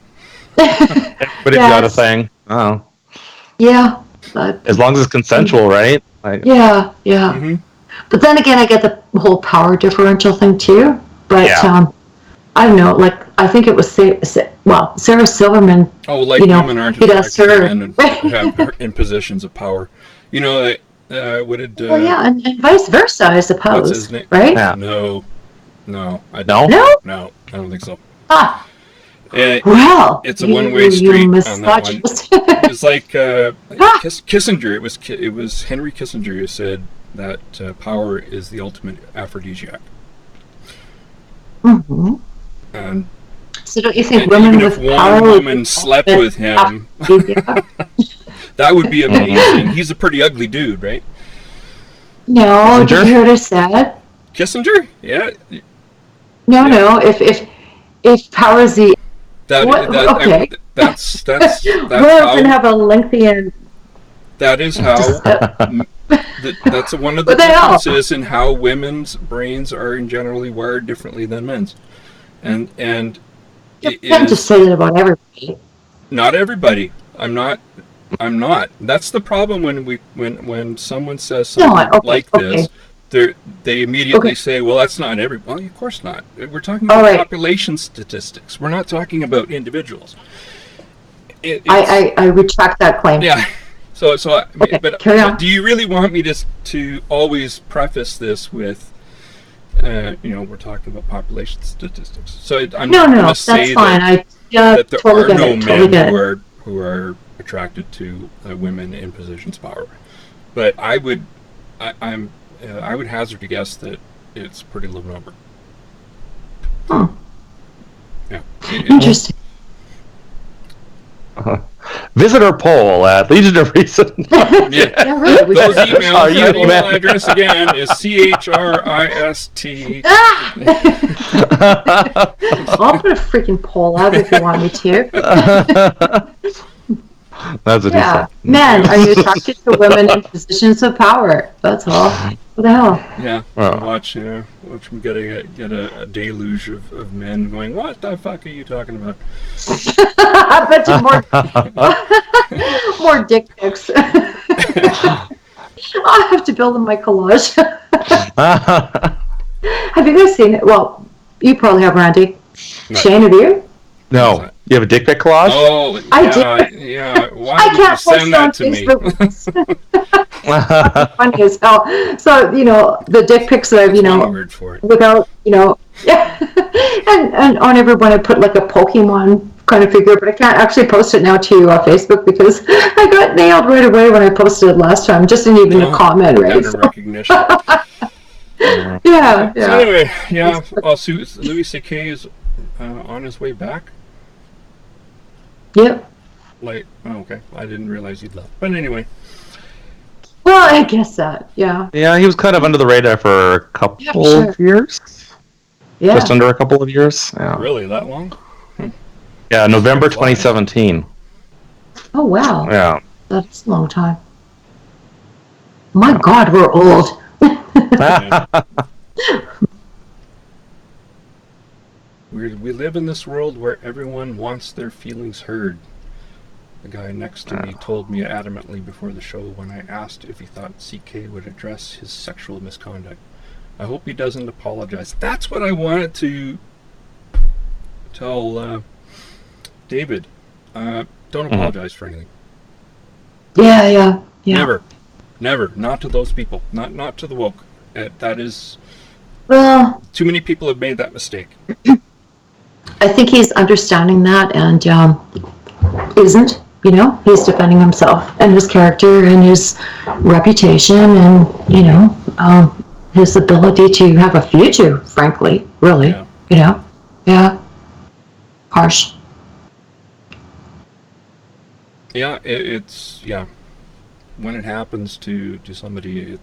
Speaker 3: Everybody's got a thing. Oh.
Speaker 2: Yeah. But,
Speaker 3: As long as it's consensual, right? Like,
Speaker 2: yeah.
Speaker 1: Mhm.
Speaker 2: But then again, I get the whole power differential thing too. But
Speaker 3: Yeah.
Speaker 2: I don't know. Like, I think it was Sarah Silverman.
Speaker 1: Oh, like,
Speaker 2: you know,
Speaker 1: women aren't
Speaker 2: he does
Speaker 1: attracted to
Speaker 2: her.
Speaker 1: men and have her in positions of power. You know, what did...
Speaker 2: Well, yeah, and vice versa, I
Speaker 1: what's
Speaker 2: suppose.
Speaker 1: his name?
Speaker 2: Right?
Speaker 3: Yeah.
Speaker 1: No, I
Speaker 3: No?
Speaker 1: don't. No, I don't think so.
Speaker 2: Ah,
Speaker 1: Eh,
Speaker 2: well.
Speaker 1: it's a one-way street on that one.
Speaker 2: misogynist.
Speaker 1: It was like Kissinger. It was Henry Kissinger who said that power is the ultimate aphrodisiac.
Speaker 2: Mhm.
Speaker 1: And
Speaker 2: So don't you think
Speaker 1: and
Speaker 2: women
Speaker 1: even
Speaker 2: with
Speaker 1: if
Speaker 2: power
Speaker 1: one
Speaker 2: would
Speaker 1: woman
Speaker 2: be
Speaker 1: slept
Speaker 2: ultimate
Speaker 1: with him,
Speaker 2: aphrodisiac?
Speaker 1: that would be amazing. He's a pretty ugly dude, right?
Speaker 2: No, did you
Speaker 3: Kissinger?
Speaker 2: hear what I said?
Speaker 1: Kissinger? Yeah.
Speaker 2: No. If power is the okay.
Speaker 1: That's
Speaker 2: We're gonna have a lengthy and
Speaker 1: that is how that's one of the
Speaker 2: What the hell?
Speaker 1: differences in how women's brains are generally wired differently than men's, and
Speaker 2: you
Speaker 1: it
Speaker 2: can't just
Speaker 1: is
Speaker 2: say that about everybody.
Speaker 1: not everybody. I'm not. That's the problem when someone says
Speaker 2: No,
Speaker 1: something
Speaker 2: okay,
Speaker 1: like
Speaker 2: okay.
Speaker 1: this. They immediately
Speaker 2: Okay.
Speaker 1: say, "Well, that's not every." Well, of course not. We're talking
Speaker 2: All
Speaker 1: about
Speaker 2: right.
Speaker 1: population statistics. We're not talking about individuals.
Speaker 2: I retract that claim.
Speaker 1: Yeah. So
Speaker 2: Okay,
Speaker 1: but
Speaker 2: carry on.
Speaker 1: do you really want me to always preface this with, we're talking about population statistics? So I'm
Speaker 2: No,
Speaker 1: going to
Speaker 2: that's
Speaker 1: say
Speaker 2: fine.
Speaker 1: that there
Speaker 2: totally
Speaker 1: are
Speaker 2: get
Speaker 1: no
Speaker 2: it. Totally
Speaker 1: men
Speaker 2: get it.
Speaker 1: who are attracted to women in positions of power, but I would hazard to guess that it's a pretty low number. Yeah.
Speaker 2: Interesting.
Speaker 3: Visitor poll at Legion of Reason.
Speaker 2: Yeah, really. We
Speaker 1: Those
Speaker 2: got it.
Speaker 1: emails,
Speaker 3: Are you
Speaker 1: that email
Speaker 3: men?
Speaker 1: address again is CHRIST.
Speaker 2: I'll put a freaking poll out if you want me to.
Speaker 3: That's what
Speaker 2: Yeah.
Speaker 3: he
Speaker 2: Men, are you attracted to women in positions of power? That's all. What the hell?
Speaker 1: Yeah,
Speaker 3: Oh.
Speaker 1: watch me get a deluge of men going, what the fuck are you talking about?
Speaker 2: I bet you more dick pics. I'll have to build in my collage.
Speaker 3: said.
Speaker 2: Have you guys seen it? Well, you probably have, Randy.
Speaker 1: No.
Speaker 2: Shane, have you?
Speaker 3: No. You have a dick pic collage?
Speaker 1: Oh,
Speaker 2: I
Speaker 1: yeah,
Speaker 2: did.
Speaker 1: yeah. Why
Speaker 2: I
Speaker 1: would you
Speaker 2: can't post
Speaker 1: send
Speaker 2: it
Speaker 1: that
Speaker 2: on
Speaker 1: to me?
Speaker 2: Facebook. Funny as hell. So, the dick pics that I've,
Speaker 1: That's one word for it.
Speaker 2: without, yeah. and on everyone I put like a Pokemon kind of figure, but I can't actually post it now to Facebook because I got nailed right away when I posted it last time. Just didn't even a comment, right?
Speaker 1: Pattern recognition.
Speaker 2: Yeah.
Speaker 1: So anyway, yeah. Also, Louis C.K. is on his way back.
Speaker 2: Yep.
Speaker 1: Like, oh, okay. I didn't realize he'd left. But anyway.
Speaker 2: Well, I guess that. Yeah.
Speaker 3: Yeah, he was kind of under the radar for a couple of years.
Speaker 2: Yeah.
Speaker 3: Just under a couple of years. Yeah.
Speaker 1: Really, that long?
Speaker 3: Yeah, November 2017.
Speaker 2: Oh, wow.
Speaker 3: Yeah.
Speaker 2: That's a long time. My God, we're old.
Speaker 1: Yeah. We live in this world where everyone wants their feelings heard. The guy next to me told me adamantly before the show when I asked if he thought CK would address his sexual misconduct. I hope he doesn't apologize. That's what I wanted to tell David. Don't apologize for anything.
Speaker 2: Yeah.
Speaker 1: Never. Not to those people. Not to the woke. That is.
Speaker 2: Well,
Speaker 1: Too many people have made that mistake.
Speaker 2: I think he's understanding that and isn't. He's defending himself and his character and his reputation and his ability to have a future. Frankly, really, yeah, harsh.
Speaker 1: Yeah, it's when it happens to somebody,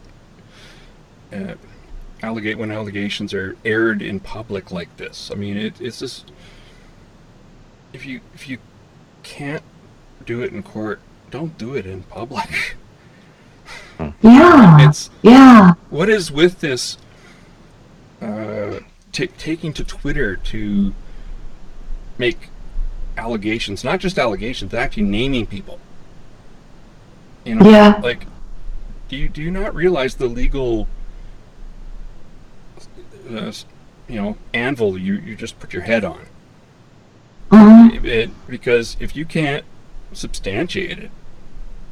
Speaker 1: when allegations are aired in public like this. I mean, it's just if you can't do it in court, don't do it in public.
Speaker 2: Yeah,
Speaker 1: What is with this taking to Twitter to make allegations, not just allegations, but actually naming people?
Speaker 2: Yeah.
Speaker 1: Like, do you not realize the legal anvil you just put your head on? Because if you can't substantiate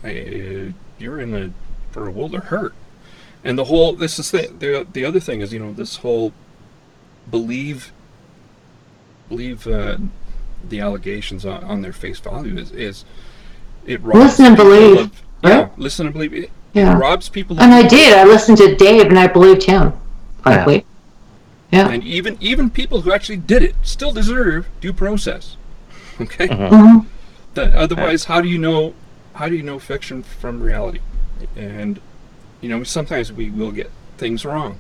Speaker 1: it, you're in for a world of hurt. And the other thing is, this whole believe the allegations on their face value is it robs
Speaker 2: listen and believe
Speaker 1: of,
Speaker 2: right?
Speaker 1: Listen and believe it robs people of,
Speaker 2: and I did. I listened to Dave and I believed him, frankly. Yeah.
Speaker 1: And even people who actually did it still deserve due process. Okay. Otherwise, how do you know fiction from reality? And sometimes we will get things wrong,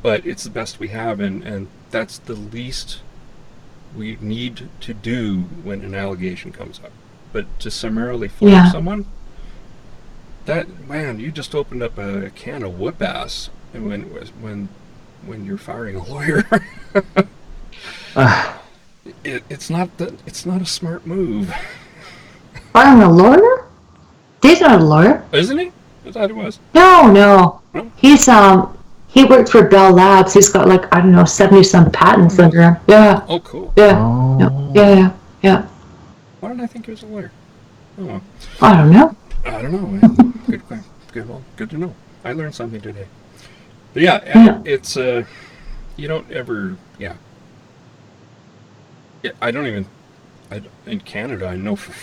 Speaker 1: but it's the best we have, and that's the least we need to do when an allegation comes up. But to summarily fire someone, you just opened up a can of whoop ass when you're firing a lawyer. It's not a smart move.
Speaker 2: Firing a lawyer? Dave's not a lawyer.
Speaker 1: Isn't he? I thought he was.
Speaker 2: No.
Speaker 1: No?
Speaker 2: He's he worked for Bell Labs. He's got 70-some patents under him. Yeah.
Speaker 1: Oh, cool.
Speaker 2: Yeah. Yeah.
Speaker 1: Why did I think he was a lawyer? Oh, well.
Speaker 2: I don't know.
Speaker 1: Good to know. I learned something today. But it's you don't ever I don't even in Canada I know for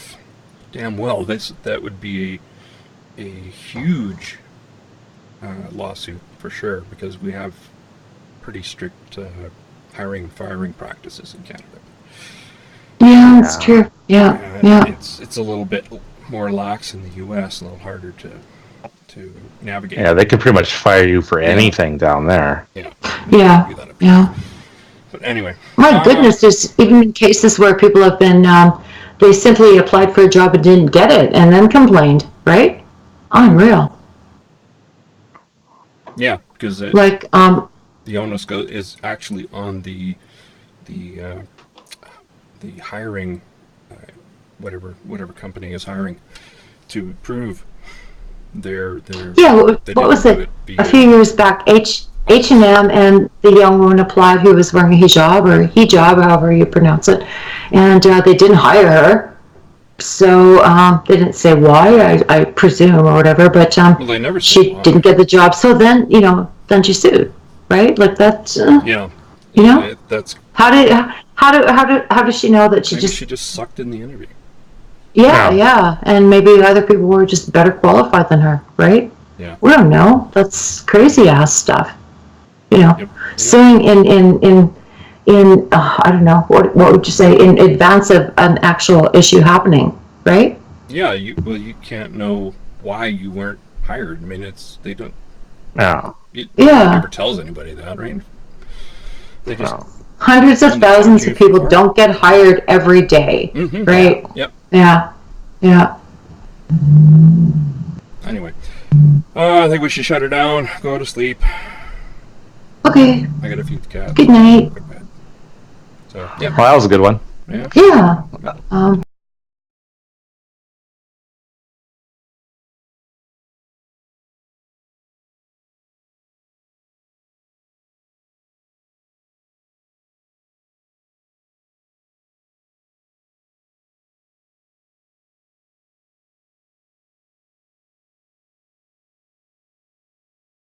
Speaker 1: damn well that would be a huge lawsuit for sure, because we have pretty strict hiring and firing practices in Canada.
Speaker 2: Yeah, that's true. Yeah.
Speaker 1: It's a little bit more lax in the U.S., a little harder to navigate.
Speaker 3: Yeah, they could pretty much fire you for anything down there.
Speaker 2: Yeah.
Speaker 1: But anyway.
Speaker 2: My goodness, there's even cases where people have been, they simply applied for a job and didn't get it and then complained, right? Unreal.
Speaker 1: Yeah, because
Speaker 2: the
Speaker 1: onus is actually on the hiring, whatever company is hiring, to prove their
Speaker 2: what was it? A few years back, H&M and the young woman applied who was wearing a hijab or hijab, however you pronounce it, and they didn't hire her. So they didn't say why, I presume, or whatever. But
Speaker 1: they never
Speaker 2: she didn't get the job. So then she sued, right? Like that.
Speaker 1: That's
Speaker 2: how does she know that she
Speaker 1: just sucked in the interview?
Speaker 2: Yeah, and maybe other people were just better qualified than her, right?
Speaker 1: Yeah.
Speaker 2: We don't know. That's crazy ass stuff.
Speaker 1: Yep.
Speaker 2: Suing in I don't know, what would you say, in advance of an actual issue happening, right?
Speaker 1: Yeah, you can't know why you weren't hired. I mean, they don't.
Speaker 3: No.
Speaker 1: It never tells anybody that, right? They just
Speaker 2: hundreds of thousands of people don't get hired every day, right?
Speaker 1: Yep.
Speaker 2: Yeah.
Speaker 1: Anyway, I think we should shut her down. Go to sleep.
Speaker 2: Okay.
Speaker 1: I gotta feed the cat.
Speaker 2: Good night.
Speaker 1: So, yeah.
Speaker 3: Well, that was a good one.
Speaker 1: Yeah.
Speaker 2: Yeah.